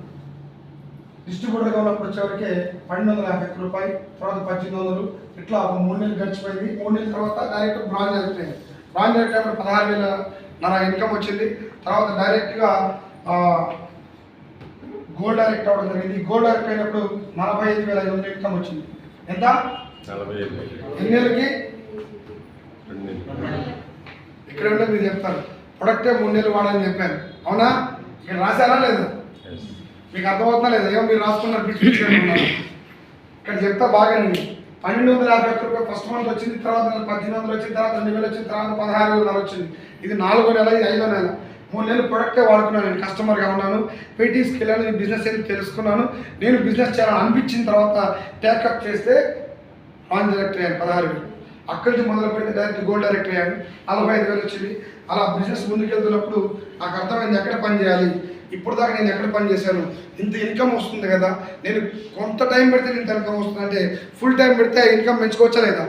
డిస్ట్రిబ్యూటర్గా ఉన్నప్పుడు వచ్చేవరకే 1,250 రూపాయలు, తర్వాత 1,800, ఇట్లా ఒక 3 నెలలు గడిచిపోయింది. 3 నెలల తర్వాత డైరెక్ట్ బ్రాంజ్ డైరెక్టర్ అయ్యింది. బ్రాంజ్ డైరెక్టర్ అయినప్పుడు 16,000 ఇన్కమ్ వచ్చింది. తర్వాత డైరెక్ట్గా గోల్డ్ డైరెక్ట్ అవ్వడం జరిగింది. గోల్డ్ డైరెక్ట్ అయినప్పుడు 45,500 ఇన్కమ్ వచ్చింది. ఎంత? 45. ఎన్ని నెలలకి? 2 నెలలు. ఇక్కడ ఉంటే మీరు చెప్తారు ప్రొడక్టే 3 నెలలు వాడని చెప్పాను, అవునా? ఇక్కడ రాశారా లేదా? మీకు అర్థమవుతుందా లేదా? ఏమో మీరు రాసుకున్నారు, పిచ్చి ఇక్కడ చెప్తా బాగానండి. 1,250 రూపాయలు ఫస్ట్ మంత్ వచ్చింది. తర్వాత 1,800 వచ్చింది. తర్వాత 2,000 వచ్చింది. తర్వాత 16,000 వచ్చింది. ఇది 4వ నెల, ఇది 5వ నెల. 3 నెలలు ప్రొడక్టే వాడుకున్నాను. నేను కస్టమర్గా ఉన్నాను, పేటీస్కి వెళ్ళాను, నేను బిజినెస్ ఏది తెలుసుకున్నాను. నేను బిజినెస్ చేయాలని అనిపించిన తర్వాత టేకప్ చేస్తే బ్రాంజ్ డైరెక్టర్ అయ్యాను 16,000. అక్కడి నుంచి మొదలు పెడితే డైరెక్ట్ గోల్డ్ డైరెక్టర్ అయ్యాను. 45,000 వచ్చింది. అలా బిజినెస్ ముందుకు వెళ్తున్నప్పుడు నాకు అర్థమైంది ఎక్కడ పని చేయాలి. ఇప్పుడు దాకా నేను ఎక్కడ పని చేశాను, ఇంత ఇన్కమ్ వస్తుంది కదా, నేను కొంత టైం పెడితే ఇంత ఇన్కమ్ వస్తుంది అంటే ఫుల్ టైం పెడితే ఇన్కమ్ పెంచుకోవచ్చా లేదా?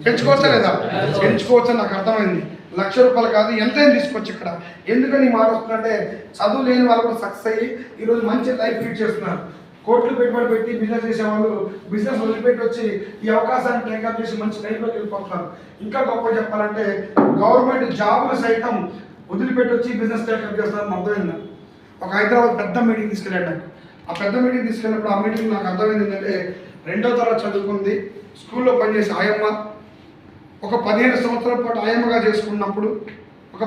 పెంచుకోవచ్చని నాకు అర్థమైంది. ₹1,00,000 కాదు, ఎంతైనా తీసుకోవచ్చు ఇక్కడ. ఎందుకని ఈ మాట వస్తుందంటే చదువు లేని వాళ్ళు కూడా సక్సెస్ అయ్యి ఈరోజు మంచి లైఫ్ లీడ్ చేస్తున్నారు. కోట్లు పెట్టుబడి పెట్టి బిజినెస్ చేసేవాళ్ళు బిజినెస్ వదిలిపెట్టి వచ్చి ఈ అవకాశాన్ని టేకప్ చేసి మంచి లైఫ్లోకి వెళ్ళిపోతున్నారు. ఇంకా గొప్ప చెప్పాలంటే గవర్నమెంట్ జాబులు సైతం వదిలిపెట్టి వచ్చి బిజినెస్ టేకప్ చేస్తున్నారని అర్థమైంది. ఒక హైదరాబాద్ పెద్ద మీటింగ్ తీసుకెళ్ళాడు నాకు. ఆ పెద్ద మీటింగ్ తీసుకెళ్ళినప్పుడు ఆ మీటింగ్ నాకు అర్థమైంది ఏంటంటే 2వ తరగతి చదువుకుంది, స్కూల్లో పనిచేసే ఆయమ్మ ఒక 15 సంవత్సరాల పాటు ఆయమ్మగా చేసుకున్నప్పుడు ఒక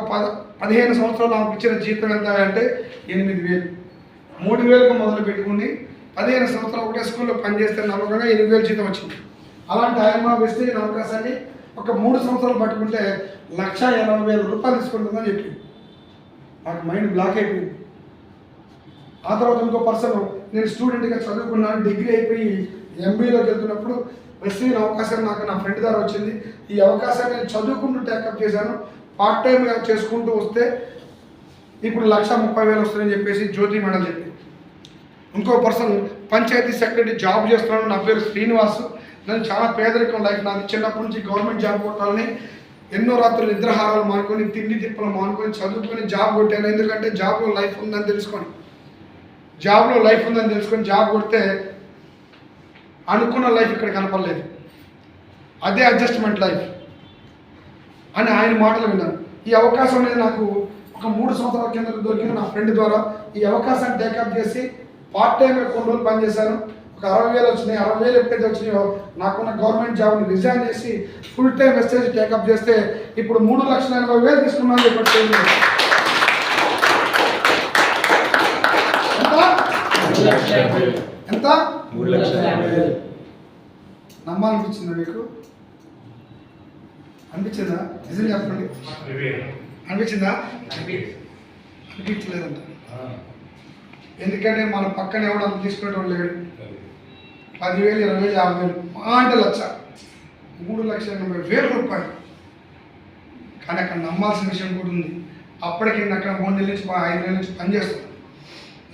15 సంవత్సరాలు ఆమెకు ఇచ్చిన జీతం ఎంత అంటే 8,000. 3,000కు మొదలు పెట్టుకుని 15 సంవత్సరాలు ఒకటే స్కూల్లో పనిచేస్తే నమ్మకంగా 8,000 జీతం వచ్చింది. అలాంటి ఆయమ్మ వెస్టేజ్ అవకాశాన్ని ఒక 3 సంవత్సరాలు పట్టుకుంటే ₹1,80,000 తీసుకుంటుందని చెప్పింది. నాకు మైండ్ బ్లాక్ అయిపోయింది. ఆ తర్వాత ఇంకో పర్సన్, నేను స్టూడెంట్గా చదువుకున్నాను, డిగ్రీ అయిపోయి MBAలోకి వెళ్తున్నప్పుడు వెస్టేజ్ అవకాశం నాకు నా ఫ్రెండ్ ద్వారా వచ్చింది. ఈ అవకాశాన్ని నేను చదువుకుంటూ టేకప్ చేశాను. పార్ట్ టైంగా చేసుకుంటూ వస్తే ఇప్పుడు 1,30,000 వస్తుందని చెప్పేసి జ్యోతి మేడం చెప్పింది. ఇంకో పర్సన్ పంచాయతీ సెక్రటరీ జాబ్ చేస్తున్నాను, నా పేరు శ్రీనివాస్, నేను చాలా పేదరికం లైఫ్ నాది, చిన్నప్పటి నుంచి గవర్నమెంట్ జాబ్ కొట్టాలని ఎన్నో రాత్రులు నిద్రాహారాలు మానుకొని తిండి తిప్పలు మానుకొని చదువుకొని జాబ్ కొట్టాను. ఎందుకంటే జాబ్లో లైఫ్ ఉందని తెలుసుకొని జాబ్ కొడితే అనుకున్న లైఫ్ ఇక్కడ కనపడలేదు, అదే అడ్జస్ట్మెంట్ లైఫ్ అని ఆయన మాటలు విన్నాను. ఈ అవకాశం అనేది నాకు ఒక 3 సంవత్సరాల కింద దొరికిన నా ఫ్రెండ్ ద్వారా ఈ అవకాశాన్ని టేకప్ చేసి పార్ట్ టైంగా కొన్ని రోజులు పనిచేశాను. ఒక 60,000 వచ్చినాయి. 60,000 ఎప్పుడైతే వచ్చినాయో నాకున్న గవర్నమెంట్ జాబ్ని రిజైన్ చేసి ఫుల్ టైం వెస్టేజ్ టేకప్ చేస్తే ఇప్పుడు 3,80,000 తీసుకున్నాను చెప్పండి. ఎంత? 3,50,000. నమ్మాలనిపించిందా మీకు? అనిపించిందా? నిజం చెప్పండి, అనిపించిందా? అనిపించలేదంట. ఎందుకంటే మన పక్కన ఎవడు అంత తీసుకునేవాడు లేడు. 10,000, 20,000, 50,000 మా అంటే ₹1,80,000. కానీ అక్కడ నమ్మాల్సిన విషయం కూడా ఉంది. అప్పటికి నేను అక్కడ 3 నెలల నుంచి 5 నెలల నుంచి పనిచేస్తాను.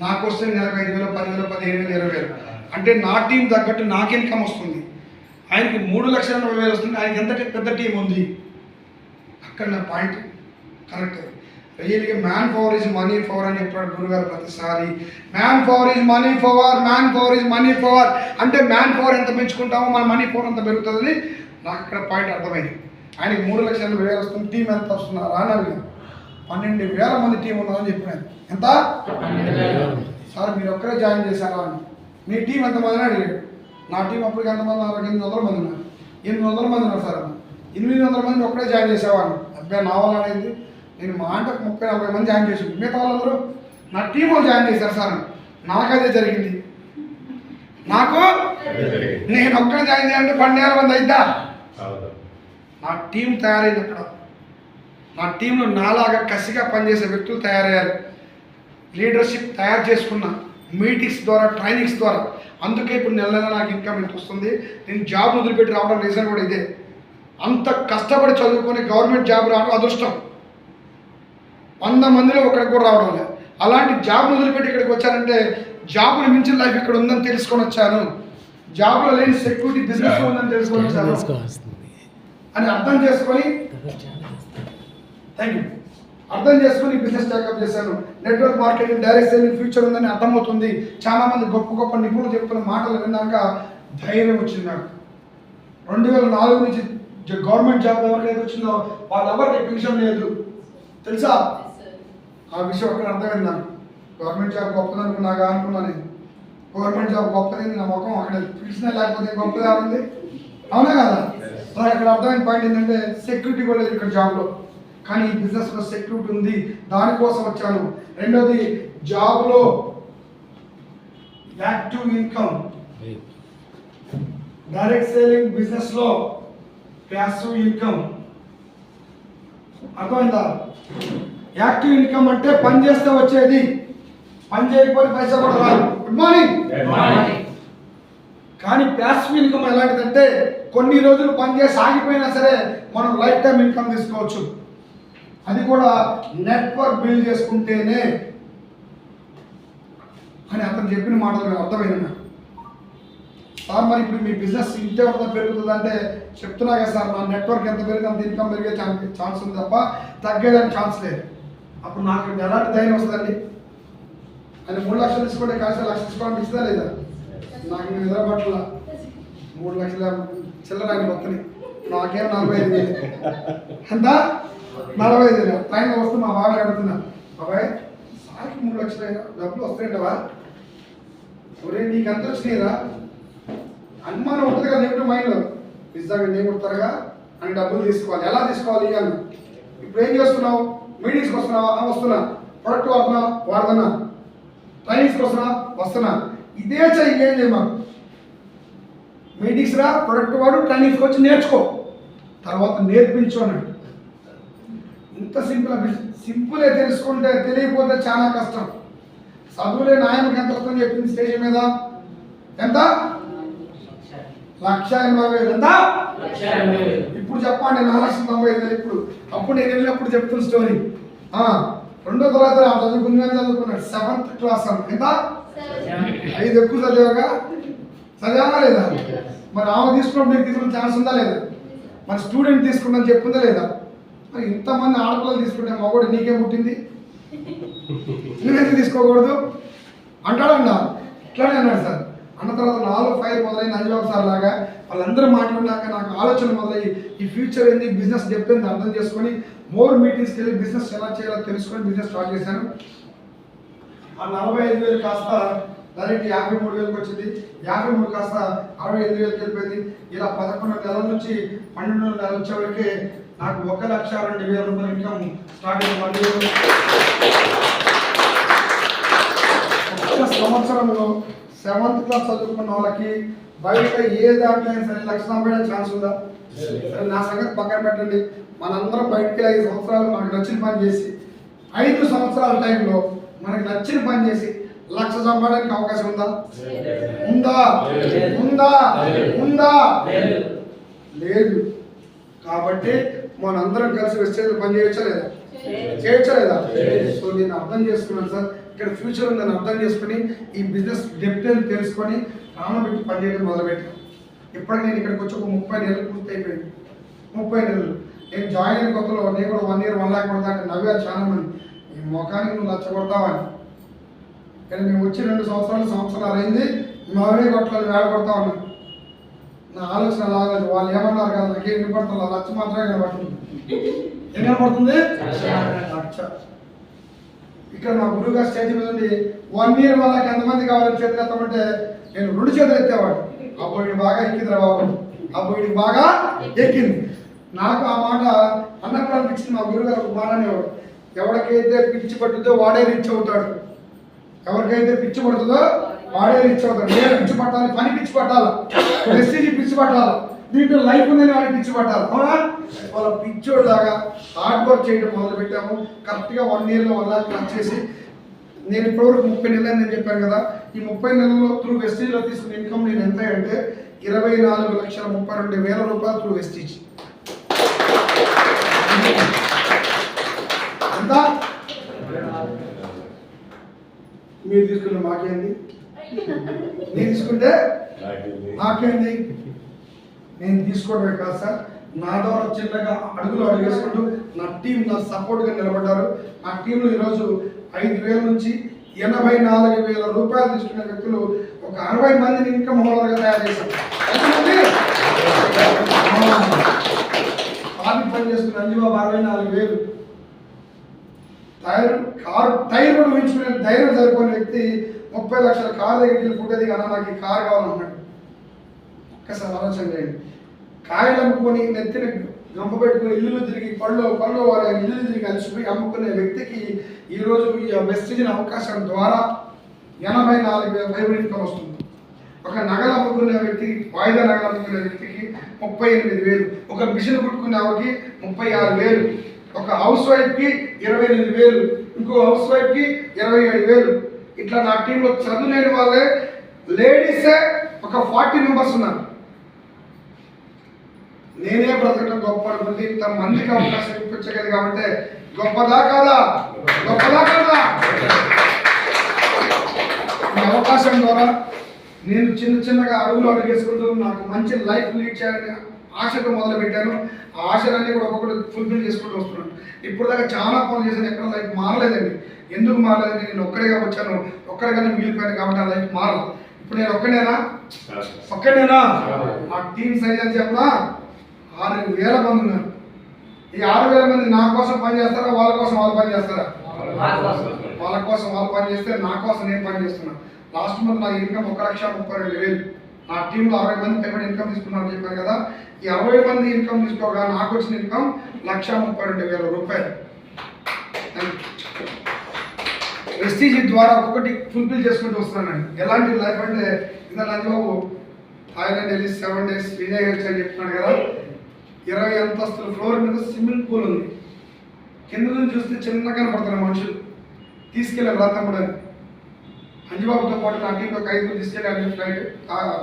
నాకు వస్తే నెలకు 5,000, 10,000, 15,000, 20,000 అంటే నా టీం తగ్గట్టు నాకు ఇన్కమ్ వస్తుంది. ఆయనకి 3,80,000 వస్తుంది. ఆయనకి ఎంత పెద్ద టీం ఉంది. అక్కడ నా పాయింట్ కరెక్ట్. రియల్గా man power is money power అని చెప్పాడు గురుగారు ప్రతిసారి. Man power is money power అంటే మ్యాన్ పవర్ ఎంత పెంచుకుంటామో మన మనీ పవర్ అంత పెరుగుతుందని నాకు ఇక్కడ పాయింట్ అర్థమైంది. ఆయనకి 3,80,000 వస్తుంది. టీం ఎంత వస్తున్నారా అని అడిగాను. 12,000 మంది టీం ఉన్నదని చెప్పినాను. ఎంత? సార్ మీరు ఒక్కరే జాయిన్ చేశారా అని. మీ టీం ఎంతమంది అని అడిగాడు. నా టీం అప్పటికి ఎంతమంది? 800 మంది ఉన్నారు. 800 మంది ఉన్నారు సార్ అన్న. 800 మంది ఒక్కడే జాయిన్ చేసేవాడిని. అబ్బాయి నా వల్ల అనేది నేను మా అంటే 30-40 మంది జాయిన్ చేసి మిగతా వాళ్ళందరూ నా టీం వాళ్ళు జాయిన్ చేశారు సార్. నాకు అదే జరిగింది. నేను ఒక్కడే జాయిన్ చేయాలంటే 12,000 మంది అయిద్దా? నా టీం తయారైంది. అక్కడ నా టీంలో నాలాగా కసిగా పనిచేసే వ్యక్తులు తయారయ్యారు. లీడర్షిప్ తయారు చేసుకున్నా మీటింగ్స్ ద్వారా, ట్రైనింగ్స్ ద్వారా. అందుకే ఇప్పుడు నెల నాకు ఇన్కమ్ ఎంత వస్తుంది. నేను జాబ్ వదిలిపెట్టి రావడం రీజన్ కూడా ఇదే. అంత కష్టపడి చదువుకొని గవర్నమెంట్ జాబ్ రావడం అదృష్టం. 100 మందిలో ఒకరికి కూడా రావడం లేదు. అలాంటి జాబ్ వదిలిపెట్టి ఇక్కడికి వచ్చానంటే జాబ్ని మించిన లైఫ్ ఇక్కడ ఉందని తెలుసుకొని వచ్చాను. జాబ్లో లేని సెక్యూరిటీ బిజినెస్లో ఉందని తెలుసుకొని వచ్చాను అని అర్థం చేసుకొని బిజినెస్ టేకప్ చేశాను. Network marketing, direct selling future ఉందని అర్థమవుతుంది. చాలా మంది గొప్ప గొప్ప నిపుణులు చెప్తున్న మాటలు విన్నాక ధైర్యం వచ్చింది నాకు. 2004 నుంచి గవర్నమెంట్ జాబ్ ఎవరికైతే వచ్చిందో వాళ్ళెవరికి విషయం లేదు తెలుసా. ఆ విషయం అక్కడ అర్థమైంది నాకు. గవర్నమెంట్ జాబ్ గొప్పది అనుకున్నాను. గవర్నమెంట్ జాబ్ గొప్పది, నా ముఖం అక్కడ పిలిచిన లేకపోతే గొప్పది ఉంది. అవునా కదా? నాకు అక్కడ అర్థమైన పాయింట్ ఏంటంటే సెక్యూరిటీ కూడా లేదు ఇక్కడ జాబ్లో. కానీ ఈ బిజినెస్లో సెక్యూరిటీ ఉంది, దానికోసం వచ్చాను. రెండోది జాబ్లో యాక్టివ్ ఇన్కమ్, డైరెక్ట్ సేలింగ్ బిజినెస్లో ప్యాసివ్ ఇన్కమ్. అర్థమైందా? యాక్టివ్ ఇన్కమ్ అంటే పని చేస్తే వచ్చేది, పని చేయకపోతే పైసా కూడా రాదు. Good morning. కానీ ప్యాసివ్ ఇన్కమ్ ఎలాంటిదంటే కొన్ని రోజులు పని చేసి ఆగిపోయినా సరే మనం లైఫ్ టైం ఇన్కమ్ తీసుకోవచ్చు. అది కూడా నెట్వర్క్ బిల్డ్ చేసుకుంటేనే. అని అతను చెప్పిన మాటలు అర్థమైంది నాకు. సార్ మరి ఇప్పుడు మీ బిజినెస్ ఇంతే ఉంటుందా పెరుగుతుంది అంటే చెప్తున్నా కదా సార్, నా నెట్వర్క్ ఎంత పెరిగితే అంత ఇన్కమ్ పెరిగే ఛాన్స్ ఉంది తప్ప తగ్గేదానికి ఛాన్స్ లేదు. అప్పుడు నాకు ఎలాంటి ధైర్యం వస్తుందండి? ఆయన 3 లక్షలు తీసుకుంటే కాస్త 1 లక్ష తీసుకోవడానికి ఇస్తుందా లేదా? నాకు నిద్ర పట్ల 3 లక్షల చిల్లర ఆయన వస్తున్నాయి, నాకేం 45,000. ఎంత 45,000. ట్రైన్లో వస్తూ మా బాబాయ్ అడుగుతున్నా, బాబాయ్ సార్కి 3 లక్షలు డబ్బులు వస్తాయంటవా? ఒరే నీకు ఎంత వచ్చినాయిరా? అనుమానం ఉంటుంది కదా నెగిటివ్ మైండ్లో, నిజంగా నేను కొడతారుగా అని డబ్బులు తీసుకోవాలి. ఎలా తీసుకోవాలి అని ఇప్పుడు ఏం చేస్తున్నావు? మీటింగ్స్కి వస్తున్నావా? వస్తున్నా. ప్రొడక్ట్ వాడుతున్నా. ట్రైనింగ్స్కి వస్తున్నా, వస్తున్నా. ఇదే చెయ్యి, ఏం చేయమా. మీటింగ్స్ రా, ప్రొడక్ట్ వాడు, ట్రైనింగ్స్కి వచ్చి నేర్చుకో, తర్వాత నేర్పించు అన్నాడు. ఇంత సింపులే. తెలుసుకుంటే తెలియకపోతే చాలా కష్టం. చదువులే నాయనకి ఎంత వస్తుందని చెప్పింది స్టేజ్ మీద. ఎంత? 1,80,000. ఎంత? ఇప్పుడు చెప్పండి 4,95,000. ఇప్పుడు అప్పుడు నేను వెళ్ళినప్పుడు చెప్తున్న స్టోరీ. 2వ తరగతి చదువుకుని చదువుకున్నాడు, 7th క్లాస్. ఎంత? 5 ఎక్కువ చదివాగా చదివామా లేదా? మరి ఆమె తీసుకున్నప్పుడు నీకు తీసుకున్న ఛాన్స్ ఉందా లేదా? మరి స్టూడెంట్ తీసుకున్నని చెప్పిందా లేదా? మరి ఇంతమంది ఆడపిల్లలు తీసుకుంటే మగోడు నీకేం పుట్టింది? నువ్వెందుకు తీసుకోకూడదు అంటాడన్నా. ఇట్లానే అన్నాడు సార్. అన్న తర్వాత 4 ఫైర్ మొదలైన అంజబాబు సార్ లాగా వాళ్ళందరూ మాట్లాడినాక నాకు ఆలోచన మొదలయ్యి ఈ ఫ్యూచర్ ఏంది, బిజినెస్ డెప్త్ ఏంది అర్థం చేసుకొని మోర్ మీటింగ్స్కి వెళ్ళి బిజినెస్ ఎలా చేయాలో తెలుసుకొని బిజినెస్ స్టార్ట్ చేశాను. ఆ 45,000 కాస్త డైరెక్ట్ 53,000కి వచ్చింది. 53 కాస్త 65,000కి వెళ్ళిపోయింది. ఇలా 11 నెలల నుంచి 12 నెలలు వచ్చేవరకే నాకు 1,02,000 రూపాయలు ఇన్కమ్ స్టార్ట్ అయింది. 1 year. ఒక్క సంవత్సరంలో 7th క్లాస్ చదువుకున్న వాళ్ళకి బయట ఏ దాంట్లో అయినా సరే 1,90,000 ఛాన్స్ ఉందా? సరే నా సంగతి పక్కన పెట్టండి. మనందరం బయటకి 5 సంవత్సరాలు మనకు నచ్చిన పని చేసి 5 సంవత్సరాల టైంలో మనకి నచ్చిన పని చేసి 1,00,000 సంపాదడానికి అవకాశం ఉందా? ఉందా? ఉందా? ఉందా? లేదు. కాబట్టి మనందరం కలిసి వెస్టేజ్ పని చేయొచ్చా లేదా? చేయొచ్చా లేదా? సో నేను అర్థం చేసుకున్నాను సార్, ఇక్కడ ఫ్యూచర్ ఉందని అర్థం చేసుకుని ఈ బిజినెస్ డెప్త్ తెలుసుకొని ప్రాణం పెట్టి పనిచేయడం మొదలుపెట్టాను. ఇప్పటికి నేను ఇక్కడికి వచ్చి ఒక 30 నెలలు పూర్తి అయిపోయింది. 30 నెలలు నేను జాయిన్ అయిన కొత్తలో నేను కూడా 1 year 1 lakh కొడతా అంటే నవ్వారు చాలా మంది, ఈ మొఖానికి నువ్వు 1,00,000 కొడతావని. కానీ మేము వచ్చి 2 సంవత్సరాలు అయింది, మరే కొట్టాలి వేడ కొడతా ఉన్నాను. నా ఆలోచన లాగదు. వాళ్ళు ఏమన్నారు కదా, నాకేం వినపడుతుంది, 1,00,000 మాత్రమే కనపడుతుంది. ఏం కనపడుతుంది? 1,00,000. ఇక్కడ మా గురువు గారు స్టేజ్ మీద ఉండి 1 year వాళ్ళకి ఎంతమంది కావాలని చేతులు ఎత్తామంటే నేను 2 చేతులు ఎత్తేవాడు. అప్పుడు ఇది బాగా ఎక్కిందిరా బాబు, అప్పుడు ఇది బాగా ఎక్కింది. నాకు ఆ మాట అన్నప్పుడు అనిపించింది. మా గురువు గారు ఒక మాట అనేవాడు, ఎవరికైతే పిచ్చి పట్టుద్దో వాడే రిచ్ అవుతాడు, ఎవరికైతే పిచ్చి పడుతుందో వాడే రిచ్ అవుతాడు. నేను పిచ్చి పట్టాలి, పని పిచ్చి పట్టాలి, ప్రెస్టీజ్ పిచ్చి పట్టాలి, దీంట్లో లైఫ్ ఉందని వాడికి పిచ్చి పట్టాలి. అవునా? వాళ్ళ పిచ్చోడు లాగా హార్డ్ వర్క్ చేయడం మొదలు పెట్టాము. కరెక్ట్గా 1 yearలో 1 lakh క్లాస్ చేసి నేను ఇప్పటివరకు 30 నెలలు నేను చెప్పాను కదా, ఈ 30 నెలల్లో త్రూ వెస్టీజ్లో తీసుకున్న ఇన్కమ్ నేను ఎంత అంటే 24,32,000 రూపాయలు త్రూ వెస్టీజ్. ఎంత? మీరు తీసుకున్న మాకేంది, నేను తీసుకుంటే నాకేంది. నేను తీసుకోవడమే కాదు సార్, నా ద్వారా చిన్నగా అడుగులు అడిగేసుకుంటూ నా టీం నా సపోర్ట్గా నిలబడ్డారు. నా టీంలో ఈరోజు 5,000 నుంచి 84,000 రూపాయలు తీసుకునే వ్యక్తులు ఒక 60 మందిని ఇన్కమ్ హోల్డర్గా తయారు చేశారు. ఆది పని చేస్తున్న అంజబాబు 64,000. టైర్ కూడా ఊహించుకునే ధైర్యం సరిపోయిన వ్యక్తి 30 లక్షల కారు దగ్గరికి వెళ్ళి ఫుడ్ దిగి అన్న నాకు ఈ కారు కావాలన్నాడు. ఒక్కసారి ఆలోచన చేయండి. కాయలు అమ్ముకొని నెత్తిన గంప పెట్టుకుని ఇల్లు తిరిగి పళ్ళు ఇల్లు తిరిగి అలసిపోయి అమ్ముకునే వ్యక్తికి ఈరోజు ఈ వెస్టీజ్ అవకాశం ద్వారా 84,000 ఇన్కమ్ వస్తుంది. ఒక నగలు అమ్ముకునే వ్యక్తికి, వాయిదా నగలు అమ్ముకునే వ్యక్తికి 38,000, ఒక మిషన్ కుట్టుకునే ఆమెకి 36,000, ఒక హౌస్ వైఫ్కి 28,000, ఇంకో హౌస్ వైఫ్కి 27,000. ఇట్లా నా టీంలో చదువు లేని వాళ్ళే లేడీసే ఒక 40 మెంబర్స్ ఉన్నారు. నేనే బ్రతకడం గొప్ప అనుకుంటే ఇంత మందికి అవకాశం ఇప్పించగలి కాబట్టి గొప్పదా కాదా? గొప్పదా కాదా? ఈ అవకాశం ద్వారా నేను చిన్నగా అడుగులు అడుగేసుకుంటూ నాకు మంచి లైఫ్ లీడ్ చేయాలని ఆశతో మొదలుపెట్టాను. ఆ ఆశలన్నీ కూడా ఒక్కొక్కటి ఫుల్ఫిల్ చేసుకుంటూ వస్తున్నాను. ఇప్పుడు దాకా చాలా పనులు చేశాను, ఎక్కడ లైఫ్ మారలేదండి. ఎందుకు మారలేదండి? నేను ఒక్కడిగా వచ్చాను, ఒక్కడిగానే మిగిలిపోయాను కాబట్టి ఆ లైఫ్ మారదు. ఇప్పుడు నేను ఒక్కడేనా? ఆ టీమ్ సైజ్ అని చెప్పినా 6,000 మంది ఉన్నారు. ఈ 6,000 మంది నా కోసం పని చేస్తారా, వాళ్ళ కోసం వాళ్ళు పని చేస్తారా? వాళ్ళ కోసం వాళ్ళు పని చేస్తే నా కోసం నేను పని చేస్తున్నా. లాస్ట్ మంత్ నా ఇన్కమ్ 1,32,000. నా టీంలో 60 మంది పేమెంట్ ఇన్కమ్ తీసుకున్నారని చెప్పాను కదా. ఈ 60 మంది ఇన్కమ్ తీసుకోగా నాకు వచ్చిన ఇన్కమ్ 1,32,000 రూపాయలు. ప్రెస్టీజ్ ద్వారా ఒక్కొక్కటి ఫుల్ఫిల్ చేసుకుంటూ వస్తున్నానండి. ఎలాంటి లైఫ్ అంటే ఇంత లంజబాబు థాయిలాండ్ వెళ్ళి 7 days విజయ్ అని చెప్తున్నాడు కదా. 20 అంతస్తుల ఫ్లోర్ మీద స్విమ్మింగ్ పూల్ ఉంది. కింద నుంచి చూస్తే చిన్నగా కనపడుతున్నారు మనుషులు. తీసుకెళ్ళారు రాతమ్ముడు అని. అంజబాబుతో పాటు నా టీంలో 5 తీసుకెళ్ళాను ఫ్లైట్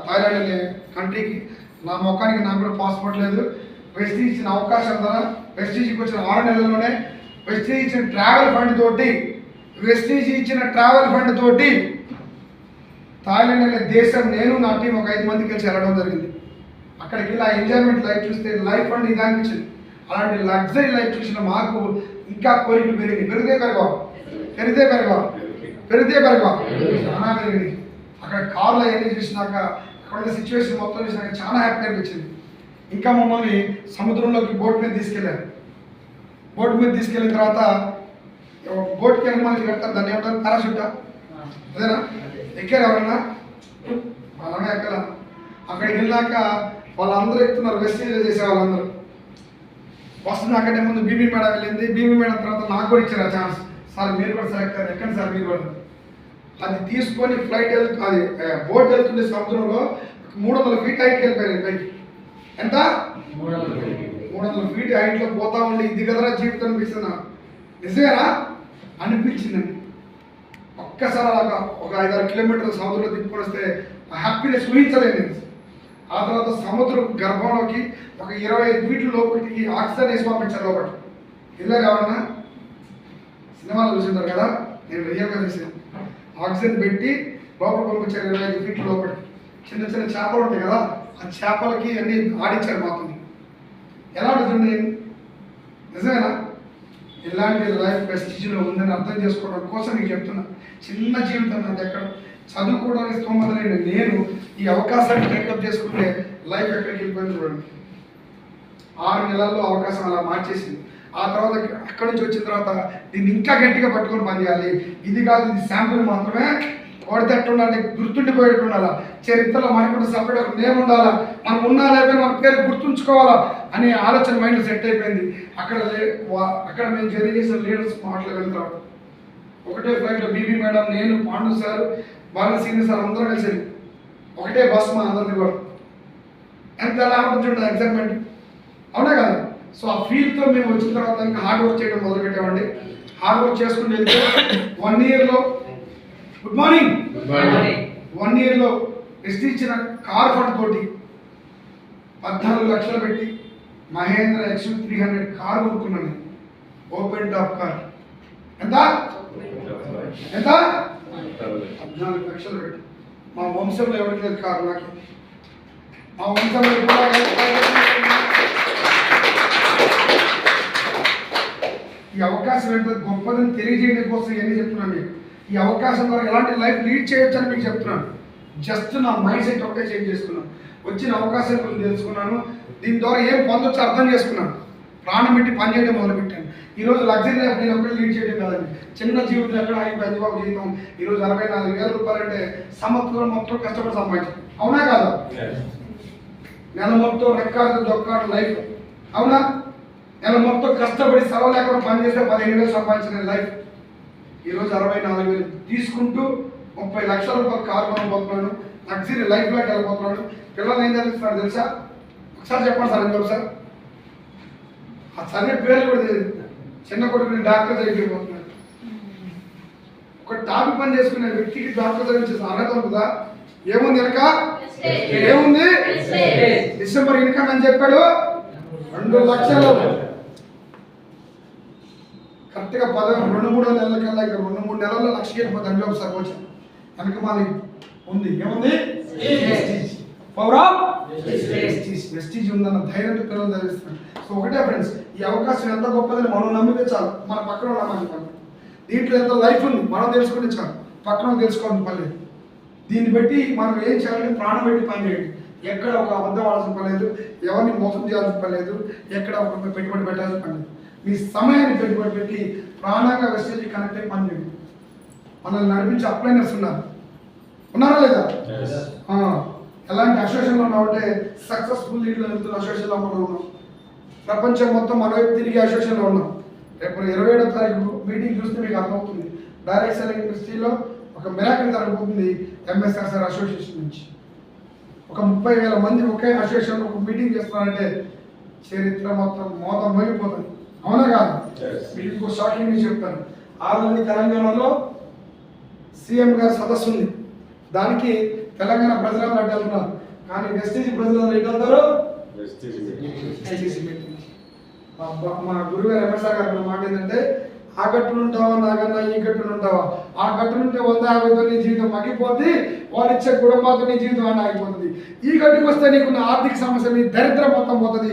థాయిలాండ్ అనే కంట్రీకి. నా మొక్కానికి నాకు కూడా పాస్పోర్ట్ లేదు. వెస్టీజ్ ఇచ్చిన అవకాశం ద్వారా వెస్టీజ్కి వచ్చిన 6 నెలల్లోనే వెస్టీజ్ ఇచ్చిన ట్రావెల్ ఫండ్ తోటి థాయిలాండ్ అనే దేశం నేను నా టీం ఒక 5 మంది కలిసి వెళ్ళడం జరిగింది. అక్కడికి వెళ్ళి ఆ ఎంజాయ్మెంట్ లైఫ్ చూస్తే లైఫ్ అంటే ఇది అనిపించింది. అలాంటి లగ్జరీ లైఫ్ చూసిన మాకు ఇంకా కోరికలు పెరిగింది. పెరిగితే పెరగవా చాలా పెరిగింది. అక్కడ కార్లో అవన్నీ చూసినాక అక్కడ ఉన్న సిచ్యువేషన్ మొత్తం చూసినాక చాలా హ్యాపీ అనిపించింది. ఇంకా మమ్మల్ని సముద్రంలోకి బోట్ మీద తీసుకెళ్ళారు. బోట్ మీద తీసుకెళ్ళిన తర్వాత బోట్కి వెళ్ళమని కడతారు, దాన్ని ఏమంటారు? పారాషూటా? అదేనా? ఎక్కారు ఎవరన్నా? వాళ్ళనే ఎక్కల. అక్కడికి వెళ్ళాక వాళ్ళందరూ ఎక్కుతున్నారు, వెస్టీజ్లో చేసే వాళ్ళందరూ. ఫస్ట్ నాకంటే ముందు బీబీ మేడం వెళ్ళింది. బీబీ మేడం తర్వాత నాకు కూడా ఇచ్చారు ఆ ఛాన్స్. సార్ మీరు కూడా సెలెక్ట్ అయ్యారు, ఎక్కండి సార్ మీరు కూడా. అది తీసుకొని ఫ్లైట్ అది బోట్ వెళ్తుండే సముద్రంలో 300 feet హైట్కి వెళ్ళిపోయారు పైకి. ఎంత? 300 feet హైట్లో పోతా ఉండి ఇది కదరా జీవితం అనిపిస్తున్నా. నిజమేనా అనిపించిందండి. ఒక్కసారి అలాగా ఒక 5-6 kilometers సముద్రంలో తిప్పుకొని వస్తే ఆ హ్యాపీనెస్ ఊహించలేదు నేను. ఆ తర్వాత సముద్రం గర్భంలోకి ఒక 25 feet లోపలికి ఆక్సిజన్ వేసి పంపించారు లోపల. ఇలా కావాలన్నా సినిమాలు చూసింటారు కదా, నేను రియల్గా చూసాను. ఆక్సిజన్ పెట్టి లోపల పంపించారు 25 feet లోపల. చిన్న చేపలు ఉంటాయి కదా, ఆ చేపలకి అన్ని ఆడించారు మాత్రం. ఎలా ఉంటుంది? నిజమేనా? ఇలాంటి లైఫ్ ప్రెస్టీజ్లో ఉందని అర్థం చేసుకోవడం కోసం మీకు చెప్తున్నా. చిన్న జీవితం నాది, ఎక్కడ చదువుకోవడానికి స్తోమత లేని నేను ఈ అవకాశాన్ని టేకప్ చేసుకుంటే లైఫ్ ఎక్కడికి వెళ్ళిపోయింది చూడండి. 6 నెలల్లో అవకాశం అలా మార్చేసింది. ఆ తర్వాత అక్కడి నుంచి వచ్చిన తర్వాత దీన్ని ఇంకా గట్టిగా పట్టుకొని పనిచేయాలి. ఇది కాదు, ఇది శాంపుల్ మాత్రమే. వాడితే ఉండాలి, గుర్తుండిపోయేట్టు ఉండాలా. చరిత్రలో మనకుండా సపరేట్ ఒక నేమ్ ఉండాలా, మనం ఉన్నా లేకపోయినా మన పేరు గుర్తుంచుకోవాలా అనే ఆలోచన మైండ్ సెట్ అయిపోయింది. అక్కడ మేము జర్నీ చేసిన లీడర్స్ మాటలు వెళ్తాం. ఒకటే ఫ్లైట్లో బీబీ మేడం, నేను, పాండు సార్, బాగా సీనియర్ సార్ అందరూ కలిసి ఒకటే బస్ మా అందరిది కూడా. ఎంత ఎలా ఉంటుంది ఎగ్జైట్మెంట్, అవునా కదా? సో ఆ ఫీల్తో మేము వచ్చిన తర్వాత ఇంకా హార్డ్ వర్క్ చేయడం మొదలుపెట్టామండి. హార్డ్ వర్క్ చేసుకుని వెళ్తే 1 yearలో గుడ్ మార్నింగ్ 1 yearలో ఎస్టీ ఇచ్చిన కార్ ఫండ్ తోటి 14 లక్షలు పెట్టి మహేంద్ర XUV300 కార్ కొనుక్కున్నాను. Open top car. ఎంత? 14 లక్షలు పెట్టి. మా వంశంలో ఎవరికి లేదు కారు, నాకు. మా వంశంలో ఈ అవకాశం ఏంటో గొప్పదని తెలియజేయడం కోసం ఇవన్నీ చెప్తున్నాను మీకు. ఈ అవకాశం ద్వారా ఎలాంటి లైఫ్ లీడ్ చేయొచ్చు అని మీకు చెప్తున్నాను. జస్ట్ నా మైండ్ సెట్ ఒకటే చేంజ్ చేసుకున్నాను. వచ్చిన అవకాశం గురించి తెలుసుకున్నాను. దీని ద్వారా ఏం పొందొచ్చో అర్థం చేసుకున్నాను. ప్రాణం పెట్టి పని చేయడం మొదలుపెట్టాను. ఈరోజు లగ్జరీ లైఫ్ నేను ఒకటి లీడ్ చేయడం కాదండి. చిన్న జీవితం ఎక్కడ అయిపోయింది బాబు జీవితం. ఈరోజు 64,000 రూపాయలు అంటే సంవత్సరం మొత్తం కష్టపడి సంపాదించాను. అవునా కాదా? నెల మొత్తం రెక్కాడు దొక్కాడు లైఫ్. అవునా? నెల మొత్తం కష్టపడి సెలవు లేకుండా పనిచేస్తే 15,000 సంపాదించిన లైఫ్. ఈరోజు 64,000 తీసుకుంటూ 30 లక్షల రూపాయలు కారు కొనబోతున్నాను. లగ్జరీ లైఫ్లోకి వెళ్ళిపోతున్నాను. పిల్లలు ఏం చదివిస్తున్నాడు తెలుసా? ఒకసారి చెప్పండి సార్. ఇంకొక సార్ ఆ చదివే పేర్లు కూడా తెలియదు. చిన్న కొడుకుని డాక్టర్ చదివిపోతున్నాడు. ఒక టాపిక్ పని చేసుకునే వ్యక్తికి డాక్టర్ చదివించే అర్హత ఉంటుందా? ఏముంది వెనక? ఏముంది? డిసెంబర్ ఇన్కమ్ అని చెప్పాడు 2 లక్షలు. కరెక్ట్గా 2-3 నెలల కల్లా ఇక 2-3 నెలల్లో 1,00,000 వెళ్ళిపోతుంది. సార్ వచ్చాను వెనకమాలి ఉంది, ఏముంది? పవర్ ఆఫ్ వెస్టీజ్ ఉందన్న ధైర్యంతో పిల్లలు చదివిస్తున్నాను. సో ఒకటే ఫ్రెండ్స్, ఈ అవకాశం ఎంత గొప్పదని మనం నమ్మితే చాలు, మన పక్కన నమ్మాలి. దీంట్లో ఎంత లైఫ్ ఉంది మనం తెలుసుకుంటే చాలు, పక్కన తెలుసుకోవడం పర్లేదు. దీన్ని బట్టి మనం ఏం చేయాలంటే ప్రాణం పెట్టి పని చేయండి. ఎక్కడ ఒక అబద్ధం ఆడాల్సిన పని లేదు, ఎవరిని మోసం చేయాల్సిన పని లేదు, ఎక్కడ ఒక పెట్టుబడి పెట్టాల్సిన పని లేదు. మీ సమయాన్ని పెట్టుబడి పెట్టి ప్రాణంగా వెస్టేజ్ కనెక్ట్ అయ్యి పని చేయండి. మనల్ని నడిపించి అప్లైనర్స్ ఉన్నారా లేదా? ఎలాంటి అసోసియేషన్లో ఉన్నామంటే సక్సెస్ఫుల్ లీడ్లో వెళ్తున్న అసోసియేషన్లో మనం ఉన్నాం. ప్రపంచం మొత్తం మన వైపు తిరిగి అసోసియేషన్లో ఉన్నాం. రేపు 27వ తారీఖు మీటింగ్ చూస్తే మీకు అర్థమవుతుంది. డైరెక్ట్ సెల్లింగ్ ఇండస్ట్రీలో ఒక మిరాకిల్ జరగబోతుంది ఎంఎస్ఆర్ఆర్ అసోసియేషన్ నుంచి. ఒక 30,000 మంది ఒకే అసోసియేషన్లో ఒక మీటింగ్ చేస్తున్నారంటే చరిత్ర మొత్తం మోతం మోగిపోతుంది. అవునా కాదు? మీకు ఇంకో షాకింగ్ న్యూస్ చెప్తాను. ఆ రోజు తెలంగాణలో సీఎం గారి సదస్సు ఉంది. దానికి తెలంగాణ ప్రజలందరూ అడ్డు వెళ్తున్నారు, కానీ వెస్టీజ్ ప్రజలందరూ ఎటు వెళ్తారు? మా గురుగారు ఎంఎస్ఆర్ గారు మాట ఏంటంటే, ఆ గట్టును ఉంటావా నాకన్నా ఈ గట్టును ఉంటావా, ఆ గట్టునుంటే 150తో నీ జీవితం మగ్గిపోద్ది, వాళ్ళు ఇచ్చే కుటుంబాలతో నీ జీవితం అని ఆగిపోతుంది. ఈ గట్టుకు వస్తే నీకున్న ఆర్థిక సమస్య, నీ దరిద్రం మొత్తం పోతుంది,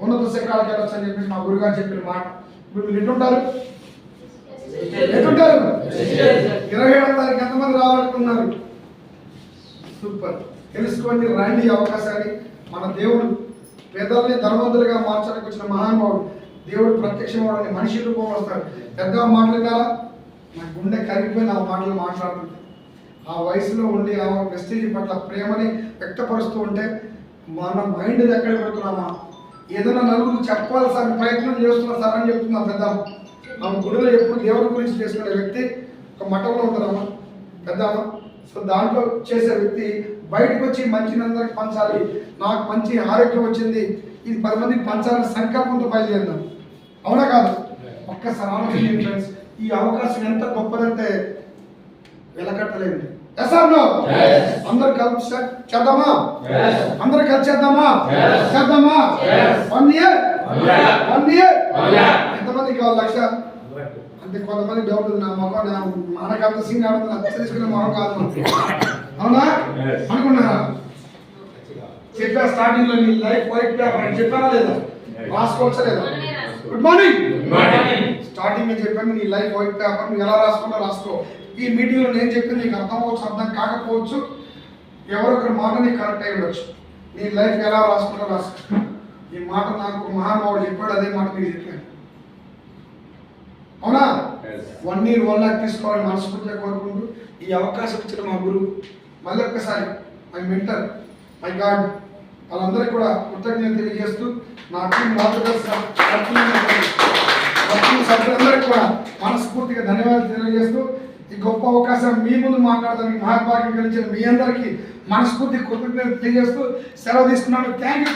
ఉన్నత శిఖరాలకు వెళ్ళొచ్చు అని చెప్పేసి మా గురుగారు చెప్పిన మాట. ఇప్పుడు మీరు ఎటుంటారు? 27వ తారీఖు ఎంతమంది రావాలనుకున్నారు? సూపర్, తెలుసుకోండి, రండి అవకాశాన్ని. మన దేవుడు పేదల్ని ధనవంతులుగా మార్చడానికి వచ్చిన మహానుభావుడు. దేవుడు ప్రత్యక్షమవడానికి మనిషి రూపంలో వస్తాడు. పెద్దగా మాట్లాడినారా? నా గుండె కరిగిపోయి నా మాటలు మాట్లాడుతుంది. ఆ వయసులో ఉండి ఆ వెస్టీజ్ పట్ల ప్రేమని వ్యక్తపరుస్తూ ఉంటే మన మైండ్ ఎక్కడ పెడుతున్నామా? ఏదైనా నలుగురు చెప్పాల్సిన ప్రయత్నం చేస్తున్నా సార్ అని చెప్తున్నా పెద్దమ్మ. ఆమె గుడిలో ఎప్పుడు దేవుడి గురించి చేసుకునే వ్యక్తి ఒక మఠంలో ఉంటుందమ్మా పెద్దమ్మ. సో దాంట్లో చేసే వ్యక్తి బయటకు వచ్చి మంచిని అందరికి పంచాలి, నాకు మంచి ఆరోగ్యం వచ్చింది, ఇది 10 మందికి పంచాలని సంకల్పంతో బయలుదేరినాం. అవునా కాదు? ఒక్కసారి ఆలోచించండి ఫ్రెండ్స్, ఈ అవకాశం ఎంత గొప్పదంటే వెలకట్టలేదు. అందరు కలిసి చేద్దామా? అందరు కలిసి చేద్దామా? 1 ఇయర్ ఎంతమందికి కావాలి? 1,00,000 అంటే కొంతమంది డౌట్ ఉంది, నా మొహం మనకు అంత సీన్ ఆడుతుంది, తెలుసుకునే మొహం కాదు. అవునా అనుకున్నారా? చెప్పా స్టార్టింగ్ లో నీ లైఫ్ వైట్ పేపర్ అని చెప్పారా లేదా? రాసుకోవచ్చా లేదా? Good morning. స్టార్టింగ్ లో చెప్పాను, నీ లైఫ్ వైట్ పేపర్ నువ్వు ఎలా రాసుకున్నా రాసుకో. ఈ మీటింగ్ లో నేను చెప్పింది నీకు అర్థం అవ్వచ్చు, అర్థం కాకపోవచ్చు, ఎవరొకరి మాట నీకు కరెక్ట్ అయి ఉండొచ్చు. నీ లైఫ్ ఎలా రాసుకున్నా రాసుకో. ఈ మాట నాకు మహానుభావుడు చెప్పాడు, అదే మాట మీకు చెప్పాను. అవునా? 1 year 1 lakh తీసుకోవాలని మనస్ఫూర్తిగా కోరుకుంటూ ఈ అవకాశం ఇచ్చిన మా గురువు, మళ్ళీ ఒక్కసారి మై మెంటర్, మై గాడ్, వాళ్ళందరికీ కూడా కృతజ్ఞతలు తెలియజేస్తూ, నా టీం సభ్యులందరికీ కూడా మనస్ఫూర్తిగా ధన్యవాదాలు తెలియజేస్తూ, ఈ గొప్ప అవకాశం మీ ముందు మాట్లాడడానికి మహాభాగ్యం కలిగించిన మీ అందరికీ మనస్ఫూర్తి కృతజ్ఞతలు తెలియజేస్తూ సెలవు తీసుకున్నాను. Thank you.